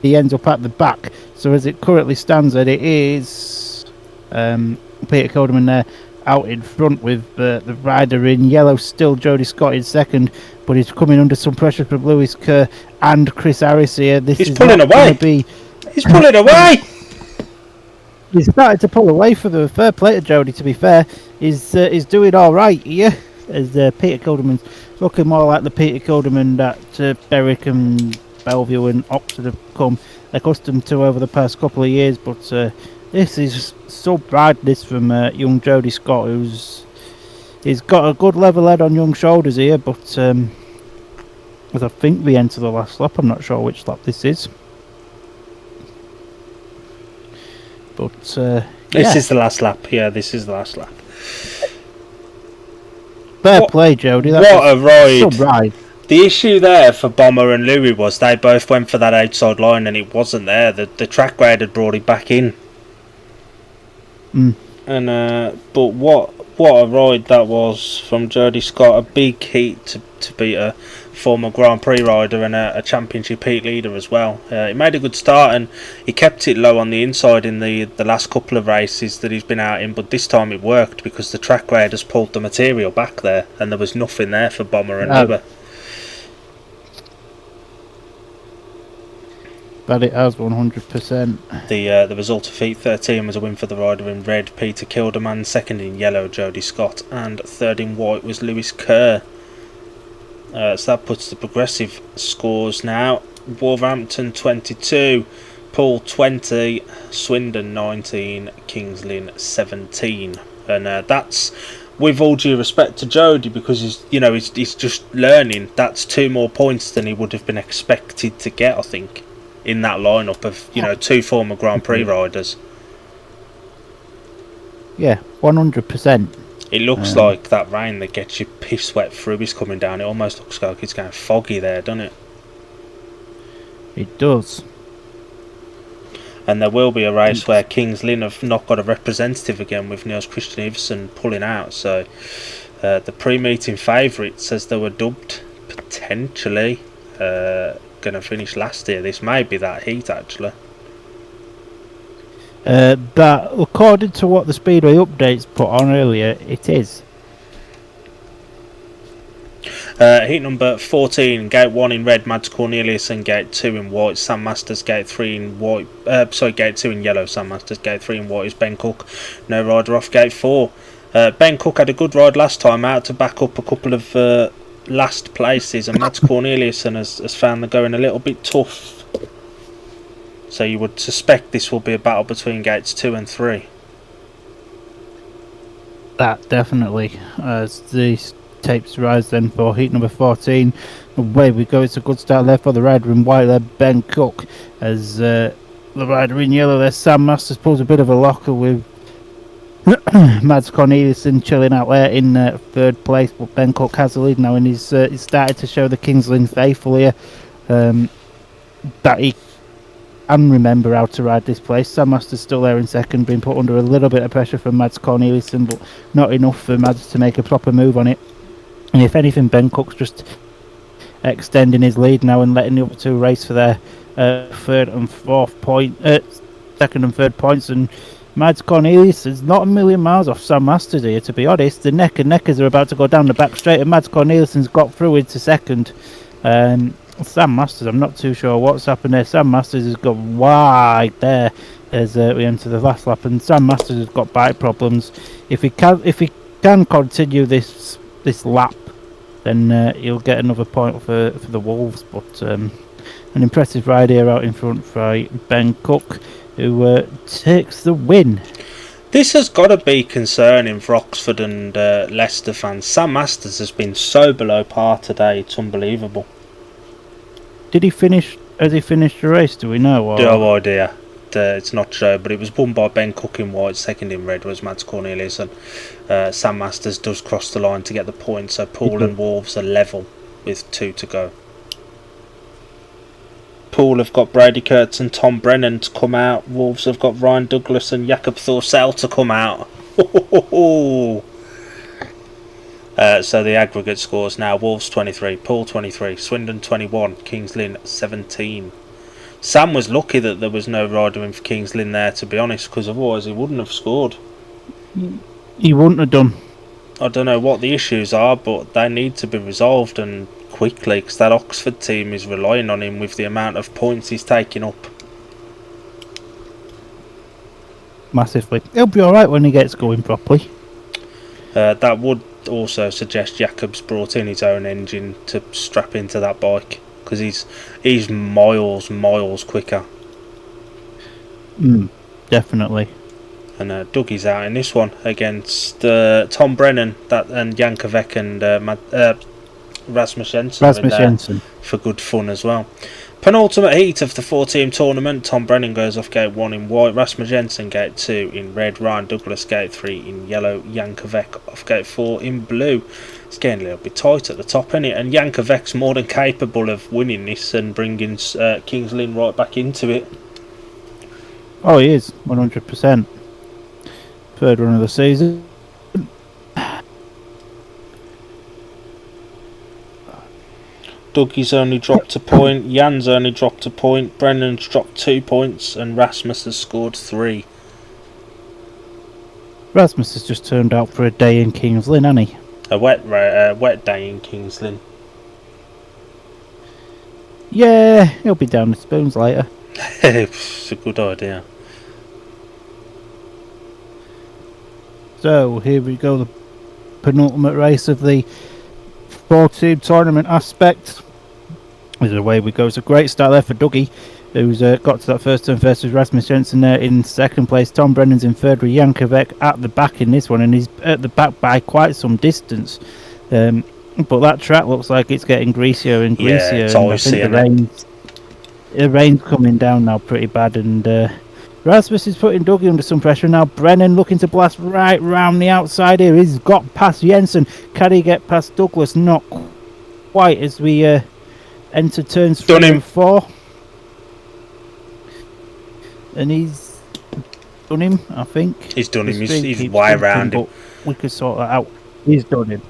He ends up at the back. So as it currently stands, it is Peter Kilderman there out in front with the rider in yellow, still Jody Scott in second, but he's coming under some pressure from Lewis Kerr and Chris Harris here. He's pulling away. He's pulling away. He's started to pull away for the fair play to Jody, to be fair. He's doing all right here, as Peter Kilderman's looking more like the Peter Kilderman that Berwick and Bellevue and Oxford have come accustomed to over the past couple of years. But this is sub-riders from young Jody Scott, he's got a good level head on young shoulders here, but as I think we enter the last lap, I'm not sure which lap this is. But this is the last lap. Yeah, this is the last lap. Fair play, Jody. What a ride. Ride. The issue there for Bomber and Louis was they both went for that outside line and it wasn't there. The track grade had brought it back in. And but what a ride that was from Jody Scott. A big heat to beat a former Grand Prix rider and a championship heat leader as well. He made a good start and he kept it low on the inside in the last couple of races that he's been out in, but this time it worked because the track grade has pulled the material back there and there was nothing there for Bomber and Louis. That it has 100%. The result of Heat 13 was a win for the rider in red, Peter Kilderman. Second in yellow, Jody Scott. And third in white was Lewis Kerr. So that puts the progressive scores now. Wolverhampton 22, Poole 20, Swindon 19, Kings Lynn 17. And that's, with all due respect to Jody, because he's just learning. That's 2 more points than he would have been expected to get, I think, in that lineup of 2 former Grand Prix riders. Yeah, 100%. It looks like that rain that gets you piss wet through is coming down. It almost looks like it's going foggy there, doesn't it? It does. And there will be a race where Kings Lynn have not got a representative again, with Niels Christian Iversen pulling out. So the pre-meeting favourites, as they were dubbed, potentially going to finish last year. This may be that heat, actually. But according to what the Speedway updates put on earlier, it is. Heat number 14, gate 1 in red, Mads Cornelius, and gate 2 in white, Sam Masters. Gate 3 in white, gate 2 in yellow, Sam Masters. Gate 3 in white is Ben Cook. No rider off gate 4. Ben Cook had a good ride last time out to back up a couple of last places, and Mads Cornelius has found the going a little bit tough. So you would suspect this will be a battle between gates 2 and 3. That definitely. As these tapes rise then for heat number 14. Away we go. It's a good start there for the rider in white there, Ben Cook. As the rider in yellow there, Sam Masters, pulls a bit of a locker with Mads Corneliussen chilling out there in 3rd place. But Ben Cook has the lead now, and he's started to show the Kings Lynn faithful here that he and remember how to ride this place. Sam Masters still there in 2nd, being put under a little bit of pressure from Mads Corneliussen, but not enough for Mads to make a proper move on it. And if anything, Ben Cook's just extending his lead now and letting the other 2 race for their 3rd and 4th point, 2nd and 3rd points. And Mads Cornelius is not a million miles off Sam Masters here, to be honest. The neck and neckers are about to go down the back straight, and Mads Corneliussen's got through into 2nd. Sam Masters, I'm not too sure what's happened there. Sam Masters has got wide there as we enter the last lap, and Sam Masters has got bike problems. If he can continue this lap, then he'll get another point for the Wolves. But an impressive ride here out in front for Ben Cook, who takes the win. This has got to be concerning for Oxford and Leicester fans. Sam Masters has been so below par today, it's unbelievable. Did he finish? Has he finished the race? Do we know? No idea. It's not sure, but it was won by Ben Cook in white. 2nd in red was Mads Cornelius, and Sam Masters does cross the line to get the point. So Poole and Wolves are level with 2 to go. Poole have got Brady Kurtz and Tom Brennan to come out. Wolves have got Ryan Douglas and Jakob Thorsell to come out. So the aggregate scores now: Wolves 23, Poole 23, Swindon 21, Kings Lynn 17. Sam was lucky that there was no rider in for Kings Lynn there, to be honest, because otherwise he wouldn't have scored. He wouldn't have done. I don't know what the issues are, but they need to be resolved, and quickly, because that Oxford team is relying on him with the amount of points he's taking up. Massively. He'll be alright when he gets going properly. That would also suggest Jacob's brought in his own engine to strap into that bike, because he's miles quicker. Definitely. And Dougie's out in this one against Tom Brennan and Jankovic and Rasmus Jensen for good fun as well. Penultimate heat of the 4-team tournament. Tom Brennan goes off gate 1 in white, Rasmus Jensen gate 2 in red, Ryan Douglas gate 3 in yellow, Jankovic off gate 4 in blue. It's getting a little bit tight at the top, isn't it? And Jankovic's more than capable of winning this and bringing Kings Lynn right back into it. Oh, he is, 100%. 3rd run of the season. Dougie's only dropped a point, Jan's only dropped a point, Brennan's dropped 2 points, and Rasmus has scored 3. Rasmus has just turned out for a day in Kings Lynn, hasn't he? A wet day in Kings Lynn. Yeah, he'll be down the spoons later. It's a good idea. So here we go, the penultimate race of the 4-team tournament aspect. Is away we go. It's a great start there for Dougie, who's got to that first turn first with Rasmus Jensen there in second place. Tom Brennan's in third with Jankovic at the back in this one, and he's at the back by quite some distance. But that track looks like it's getting greasier and greasier. Yeah, it's and always I think the rain's coming down now pretty bad, and Rasmus is putting Dougie under some pressure now. Brennan looking to blast right round the outside here. He's got past Jensen. Can he get past Douglas? Not quite as we enter turns 3 and 4. And he's done him, I think. He's done him. He's way around him. We could sort that out. He's done him.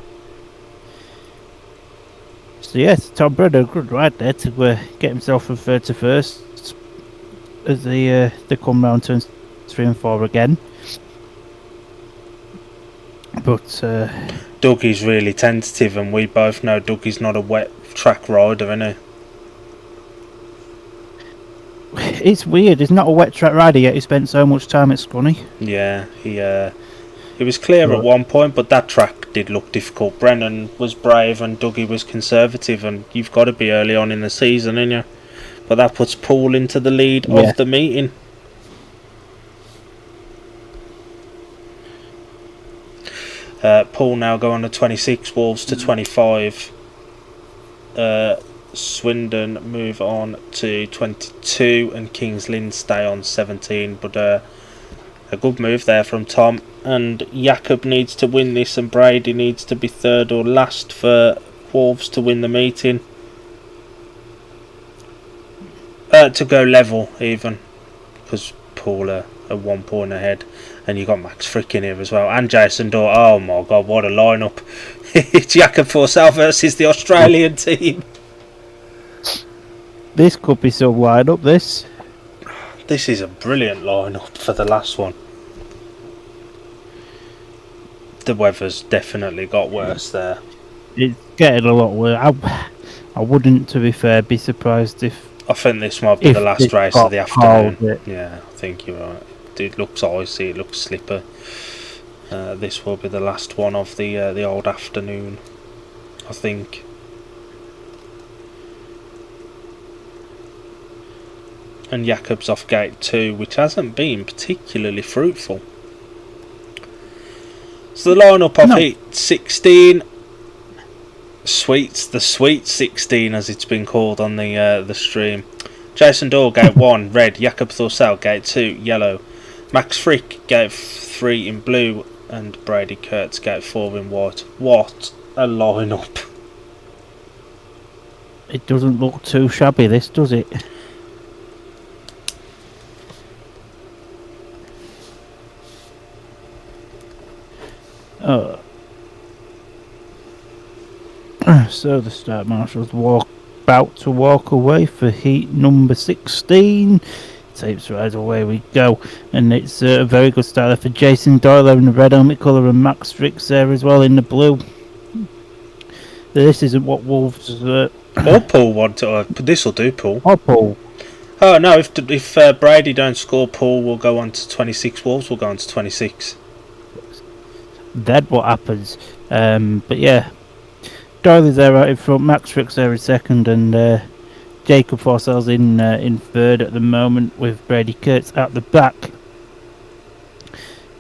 So yes, Tom Brennan, good ride there to get himself from third to first as they come round turns 3 and 4 again. But Dougie's really tentative, and we both know Dougie's not a wet track rider, isn't he? It's weird. He's not a wet track rider yet. He spent so much time at Scunny. Yeah, he was clear at one point, but that track did look difficult. Brennan was brave and Dougie was conservative, and you've got to be early on in the season, ain't you? But that puts Paul into the lead of the meeting. Paul now go on to 26, Wolves to 25. Swindon move on to 22, and Kings Lynn stay on 17. But a good move there from Tom, and Jakob needs to win this, and Brady needs to be third or last for Wolves to win the meeting. To go level even, because Paul are 1 point ahead, and you got Max Frick in here as well, and Jason Dorr. Oh my god, what a lineup! It's Jakob Forsell versus the Australian team. This could be some lineup. This is a brilliant lineup for the last one. The weather's definitely got worse there. It's getting a lot worse. I wouldn't, to be fair, be surprised if. I think this might be the last race of the afternoon. Yeah, I think you're right. It looks icy, it looks slipper. This will be the last one of the old afternoon, I think. And Jakob's off gate 2, which hasn't been particularly fruitful. So the lineup of heat 16. The sweet 16, as it's been called on the stream. Jason Dorr, gate 1, red. Jakob Thorsell, gate 2, yellow. Max Frick, gate 3 in blue. And Brady Kurtz, gate 4 in white. What a lineup. It doesn't look too shabby, this, does it? So the start marshals about to walk away for heat number 16. Tapes right away we go, and it's a very good start there for Jason Doyle in the red helmet colour, and Max Strix there as well in the blue. This isn't what Wolves. Or Paul want to. This will do, Paul. Or Paul. Oh no! If Brady don't score, Paul will go on to 26. Wolves will go on to 26. That's what happens. But yeah, Doyle is there right in front. Max Strix there in second, and Jacob Forsell's in third at the moment, with Brady Kurtz at the back.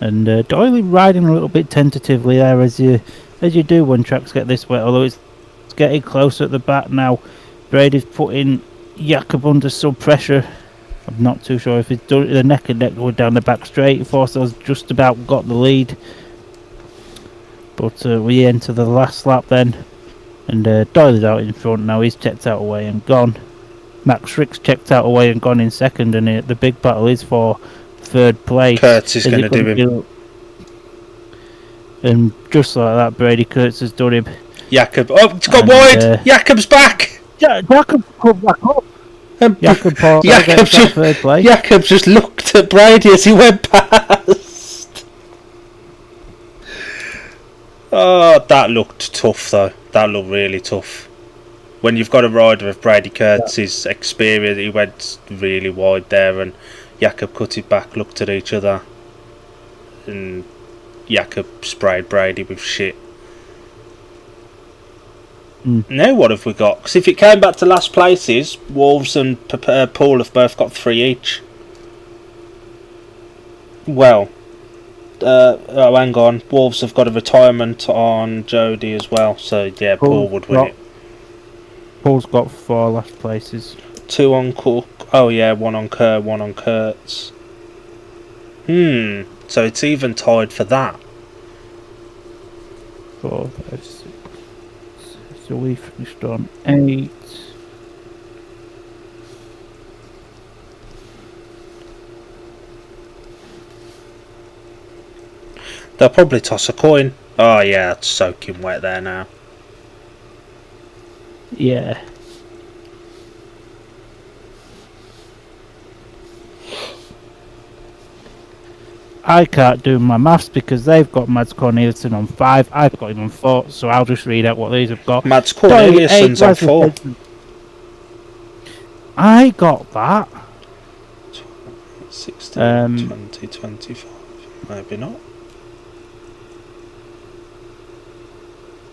And Doyle riding a little bit tentatively there, as you do when tracks get this wet. Although it's getting close at the back now. Brady's putting Jakob under some pressure. I'm not too sure if it's done the neck and neck going down the back straight. Forsell's just about got the lead. But we enter the last lap then, and Doyle is out in front now. He's checked out away and gone. Max Rick's checked out away and gone in second, and the big battle is for third place. Kurtz is going to do him. And just like that, Brady Kurtz has done him. Jakob, oh, it's got wide. Jakob's back. Jakob come back up. Jakob gets that third place. Jakob just looked at Brady as he went past. Oh, that looked tough though. That looked really tough. When you've got a rider of Brady Kurtz's experience, he went really wide there, and Jakob cut it back, looked at each other, and Jakob sprayed Brady with shit. Now what have we got? Because if it came back to last places, Wolves and Paul have both got 3 each. Well, hang on. Wolves have got a retirement on Jody as well, so yeah, Paul would win it. Paul's got 4 last places. 2 on Cook. Oh yeah, 1 on Kerr, 1 on Kurtz. So it's even tied for that. 4, 5, 6. So we finished on 8. They'll probably toss a coin. Oh yeah, it's soaking wet there now. Yeah. I can't do my maths because they've got Mads Corneliusson on 5. I've got him on 4, so I'll just read out what these have got. Mads Corneliusson's on 4. I got that. 16, 20, 25. Maybe not.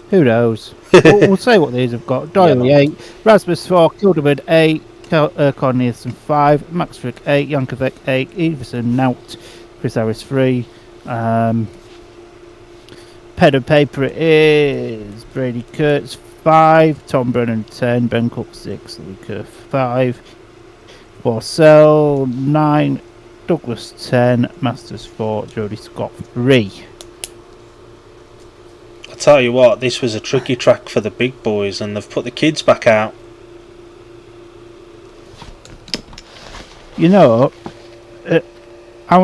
Who knows? we'll say what these have got. Doyle 8, Rasmus 4, Kilderman 8, Corneliusson 5, Max Frick 8, Jankovic 8, Everson Nout, Chris Harris 3. Pen and paper it is Brady Kurtz 5, Tom Brennan 10, Ben Cook 6, Lee Kerr 5, Borsell 9, Douglas 10, Masters 4, Jody Scott 3. I tell you what, this was a tricky track for the big boys, and they've put the kids back out. You know, I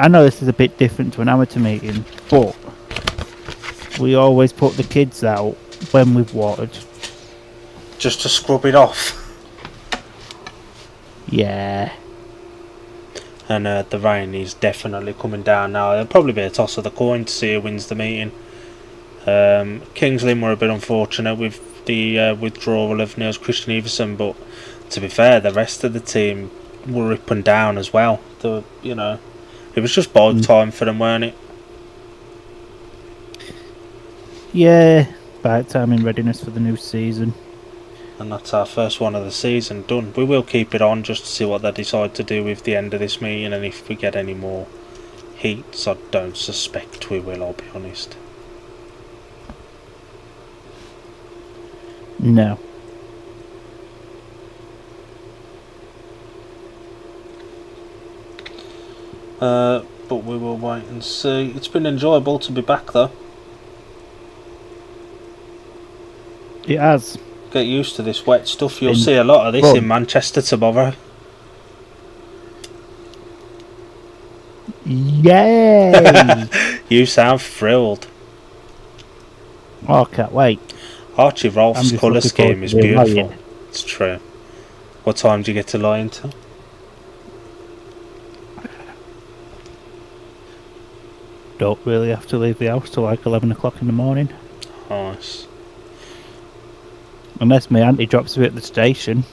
know this is a bit different to an amateur meeting, but we always put the kids out when we've watered. Just to scrub it off. Yeah. And the rain is definitely coming down now. There'll probably be a toss of the coin to see who wins the meeting. Kings Lynn were a bit unfortunate with the withdrawal of Niels Christian Everson, but to be fair, the rest of the team were up and down as well. It was just bog time for them, weren't it? Yeah, bad time in readiness for the new season. And that's our first one of the season done. We will keep it on just to see what they decide to do with the end of this meeting, and if we get any more heats. I don't suspect we will, I'll be honest. No. But we will wait and see. It's been enjoyable to be back though. It has. Get used to this wet stuff. You'll see a lot of this in Manchester tomorrow. Yay! You sound thrilled. Oh, I can't wait. Archie Rolfe's colour scheme is beautiful. Yeah. It's true. What time do you get to lie until? Don't really have to leave the house till like 11 o'clock in the morning. Nice. Unless my auntie drops me at the station.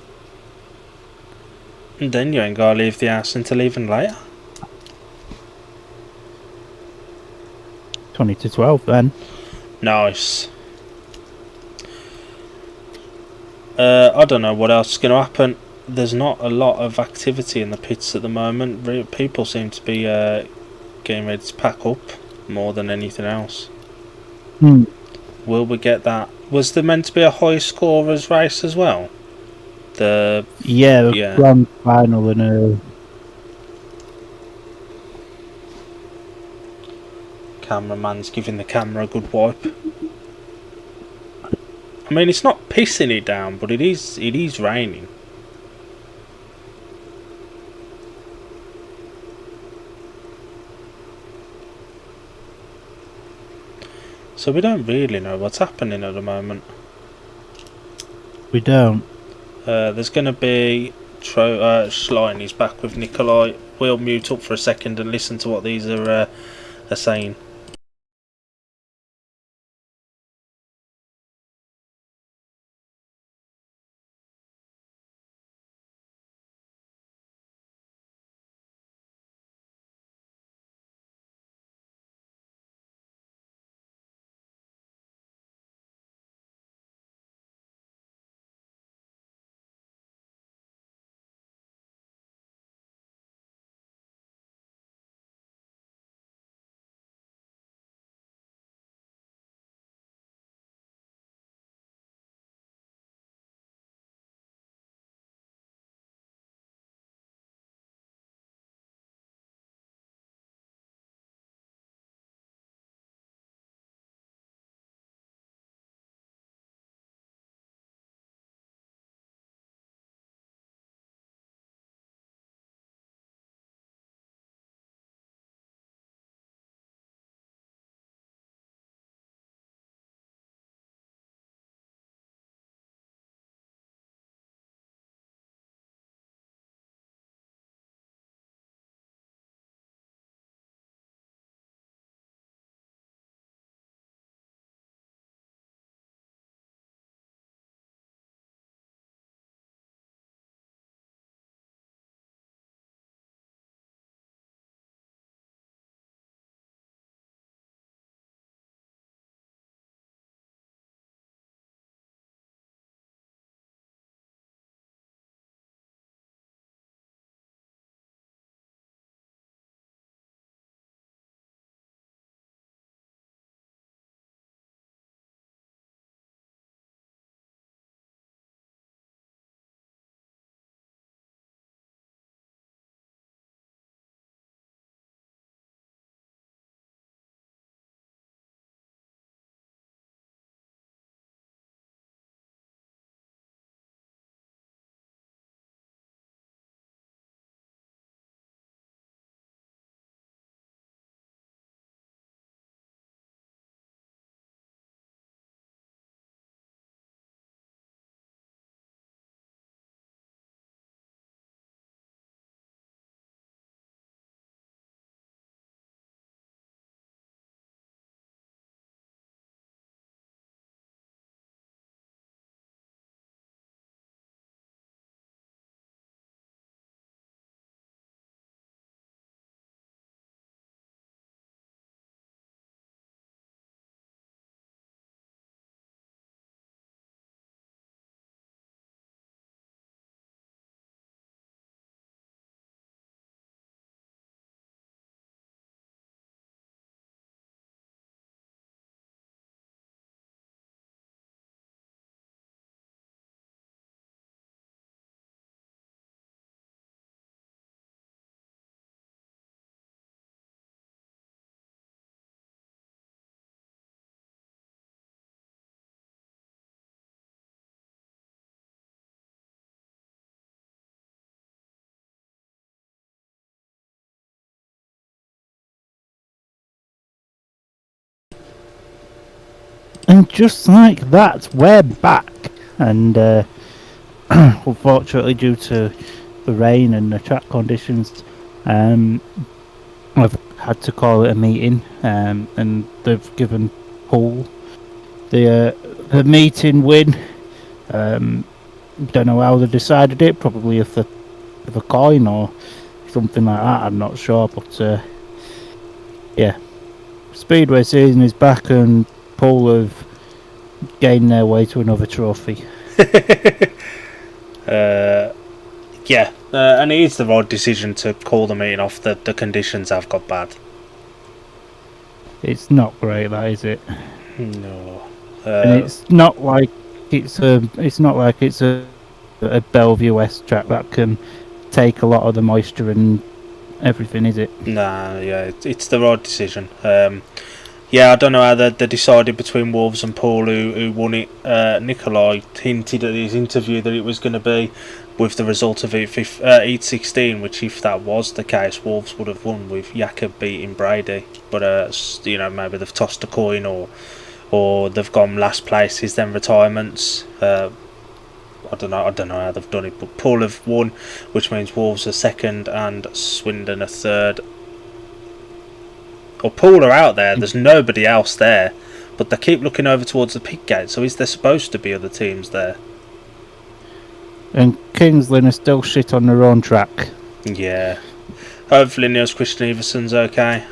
And then you ain't gotta leave the house until even later. 20 to 12 then. Nice. I don't know what else is going to happen. There's not a lot of activity in the pits at the moment. People seem to be getting ready to pack up more than anything else. Will we get that? Was there meant to be a high scorers race as well? The grand final and cameraman's giving the camera a good wipe. I mean, it's not pissing it down, but it is raining. So we don't really know what's happening at the moment. We don't. There's going to be Schlein is back with Nicolai. We'll mute up for a second and listen to what these are saying. And just like that, we're back. And unfortunately, due to the rain and the track conditions, I've had to call it a meeting, and they've given Paul the meeting win. Don't know how they decided it. Probably with a coin or something like that. I'm not sure, but yeah, Speedway season is back, and Paul have gained their way to another trophy. Yeah, and it is the right decision to call the meeting off. The conditions have got bad. It's not great, that is it? No, and it's not like it's a Bellevue West track that can take a lot of the moisture and everything, is it? Nah, yeah, it's the right decision. Yeah, I don't know how they decided between Wolves and Paul who won it. Nicolai hinted at his interview that it was going to be with the result of Heat 16, which if that was the case, Wolves would have won with Jakob beating Brady. But maybe they've tossed a coin or they've gone last places, then retirements. I don't know how they've done it, but Paul have won, which means Wolves are second and Swindon are third. Or Paul are out there, there's nobody else there, but they keep looking over towards the pit gate, so is there supposed to be other teams there? And Kings Lynn are still shit on their own track. Yeah. Hopefully Niels Christian Everson's okay.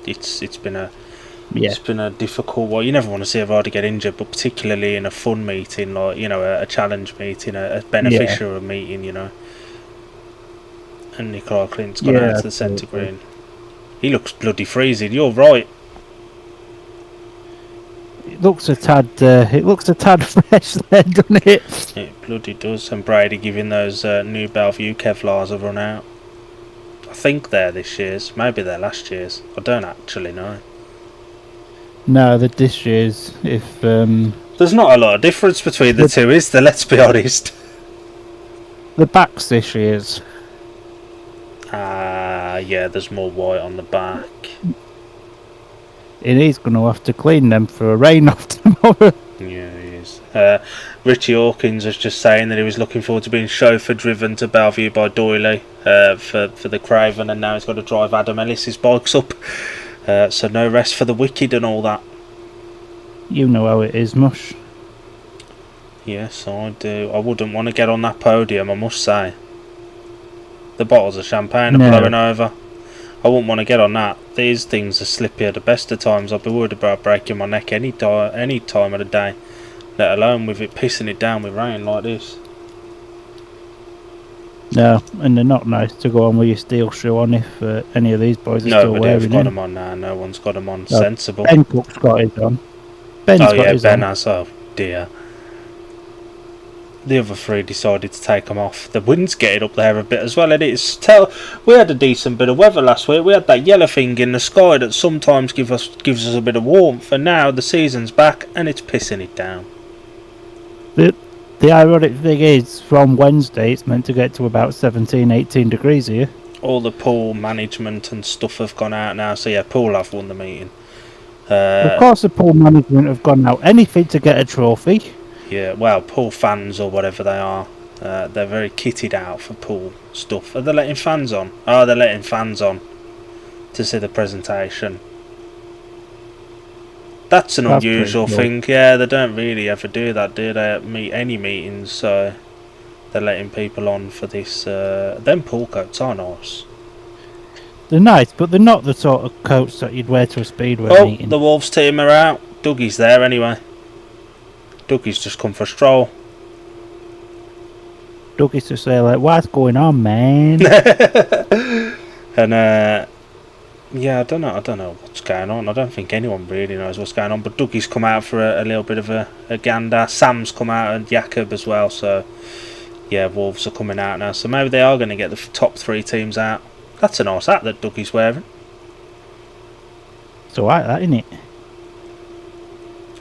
It's been a difficult one. You never want to see a rider get injured, but particularly in a fun meeting, like a challenge meeting, a beneficial meeting, And Nicolai Klindt's gone out to the centre green. He looks bloody freezing. You're right. It looks a tad fresh there, doesn't it? It bloody does. And Brady giving those new Bellevue Kevlars a run out. I think they're this year's. Maybe they're last year's. I don't actually know. No, they're this year's. If there's not a lot of difference between the two, is there? Let's be honest. The back's this year's. Yeah, there's more white on the back. And he's going to have to clean them for a rain-off tomorrow. Yeah, he is. Richie Hawkins was just saying that he was looking forward to being chauffeur-driven to Bellevue by Doyley for the Craven, and now he's got to drive Adam Ellis's bikes up. So no rest for the wicked and all that. You know how it is, Mush. Yes, I do. I wouldn't want to get on that podium, I must say. The bottles of champagne are blowing over. I wouldn't want to get on that. These things are slippy at the best of times. I'd be worried about breaking my neck any time of the day, let alone with it pissing it down with rain like this. No, and they're not nice to go on with your steel shoe on if any of these boys are still wearing Nobody have got them on now. No one's got them on. Sensible. Ben Cook's got his on. Ben's got his Ben on. has. Oh dear. The other three decided to take them off. The wind's getting up there a bit as well, and we had a decent bit of weather last week. We had that yellow thing in the sky that sometimes gives us a bit of warmth, and now the season's back and it's pissing it down. The ironic thing is, from Wednesday it's meant to get to about 17-18 degrees here. All the pool management and stuff have gone out now, so yeah, pool have won the meeting. Of course the pool management have gone out. Anything to get a trophy. Yeah, well, pool fans or whatever they are, they're very kitted out for pool stuff. Are they letting fans on? Oh, they're letting fans on to see the presentation. That's an unusual thing. Yeah, they don't really ever do that, do they, at any meetings, so they're letting people on for this. Them pool coats are nice. They're nice, but they're not the sort of coats that you'd wear to a speedway meeting. The Wolves team are out. Dougie's there anyway. Dougie's just come for a stroll. Dougie's just there like, what's going on, man? And yeah, I don't know what's going on. I don't think anyone really knows what's going on. But Dougie's come out for a little bit of a gander. Sam's come out and Jakob as well. So yeah, Wolves are coming out now. So maybe they are going to get the top three teams out. That's a nice hat that Dougie's wearing. It's alright, that, isn't it?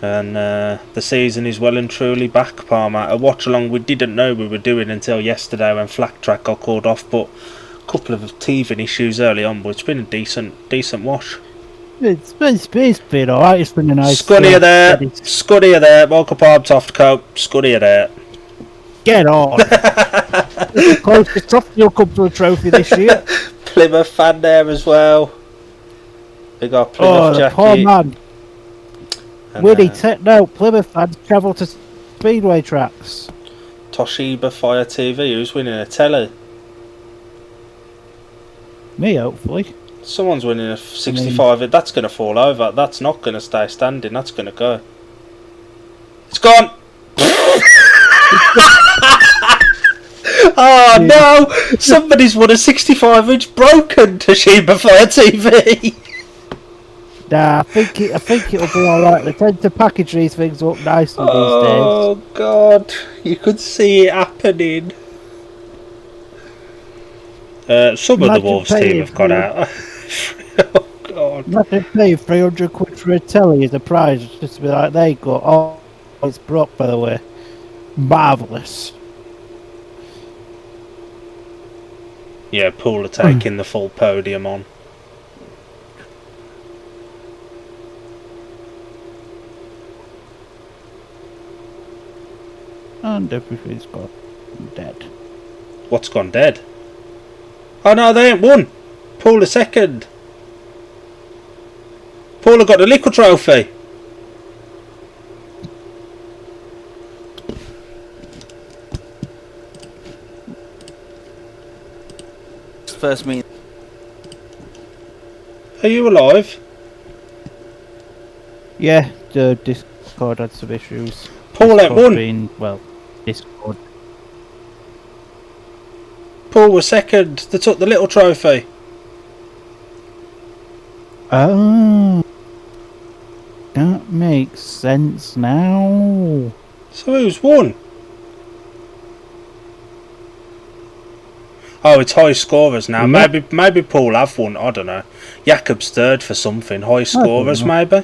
And the season is well and truly back, Palmer. A watch along we didn't know we were doing until yesterday when Flat Track got called off, but a couple of teething issues early on, but it's been a decent wash. It's been alright. It's been a nice. Scuddy there. Scuddy there. Michael Palmtoft coat. Scuddy there. Get on. The closest stuff you'll come to a trophy this year. Plymouth fan there as well. They got Plymouth jacket. Poor man. And, Winnie Techno, Plymouth fans travel to speedway tracks. Toshiba Fire TV. Who's winning a telly? Me, hopefully. Someone's winning a 65. That's going to fall over. That's not going to stay standing. That's going to go. It's gone. Oh no! Somebody's won a 65-inch broken Toshiba Fire TV. Nah, I think it'll be alright. They tend to package these things up nicely these days. Oh god, you could see it happening. Some of the Wolves team have got out. Oh god. Imagine paying 300 quid for a telly as a prize, just to be like, there you go. Oh, it's broke, by the way. Marvellous. Yeah, Poole are taking the full podium on. And everything's gone dead. What's gone dead? Oh no, they ain't won. Poole are second. Poole have got the liquor trophy. First meet. Are you alive? Yeah, the Discord had some issues. Poole ain't won. Discord. Poole was second. They took the little trophy. Oh, that makes sense now. So who's won? Oh, it's high scorers now. Yeah. Maybe Poole have won. I don't know. Jakob's third for something. High scorers, maybe.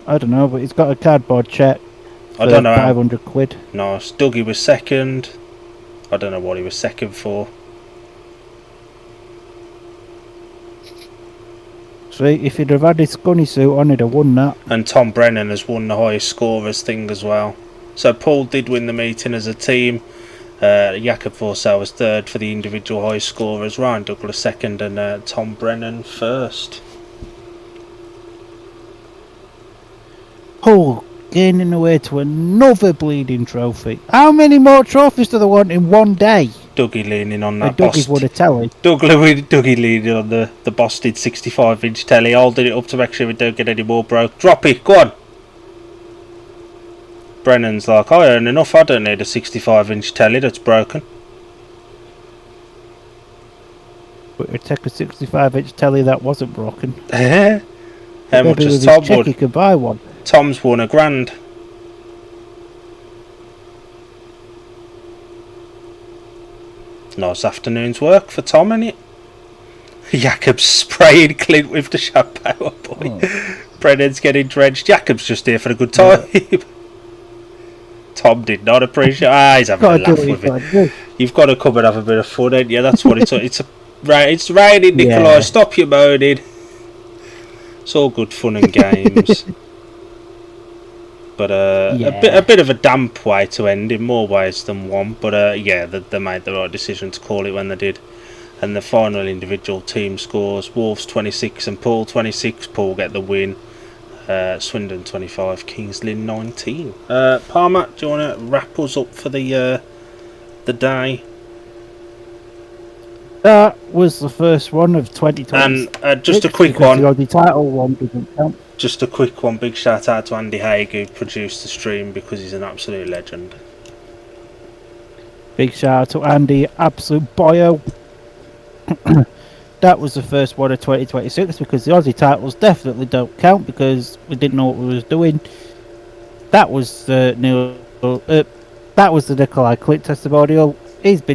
I don't know, but he's got a cardboard check. I don't know. 500 quid. Nice. Dougie was second. I don't know what he was second for. See, if he'd have had his gunny suit on, he'd have won that. And Tom Brennan has won the highest scorers thing as well. So Poole did win the meeting as a team. Jakob Forsell was third for the individual high scorers. Ryan Douglas second, and Tom Brennan first. Poole gaining the way to another bleeding trophy. How many more trophies do they want in one day? Dougie leaning on that. Dougie's won a telly. Dougie leaning on the busted 65-inch telly, holding it up to make sure we don't get any more broke. Drop it, go on. Brennan's like, I earn enough, I don't need a 65-inch telly that's broken. But it'd take a 65-inch telly that wasn't broken. How much has with Tom his check won? he could buy one. Tom's won £1,000. Nice afternoon's work for Tom, innit? Jakob's spraying Klindt with the shampoo, oh boy. Oh. Brennan's getting drenched. Jakob's just here for a good time. Yeah. Tom did not appreciate. He's having a laugh with it. You've got to come and have a bit of fun, ain't you? That's what it's. It's raining, Nicolai. Yeah. Stop your moaning. It's all good fun and games. But a bit of a damp way to end in more ways than one. But yeah, they made the right decision to call it when they did. And the final individual team scores: Wolves 26 and Poole 26. Poole get the win. Swindon 25, Kings Lynn 19. Palmer, do you want to wrap us up for the day? That was the first one of 2020. And just a quick one. The title one didn't count. Just a quick one. Big shout out to Andy Haig, who produced the stream, because he's an absolute legend. Big shout out to Andy, absolute boyo. That was the first one of 2026, because the Aussie titles definitely don't count because we didn't know what we was doing. That was the Nicolai Klindt testimonial. He's been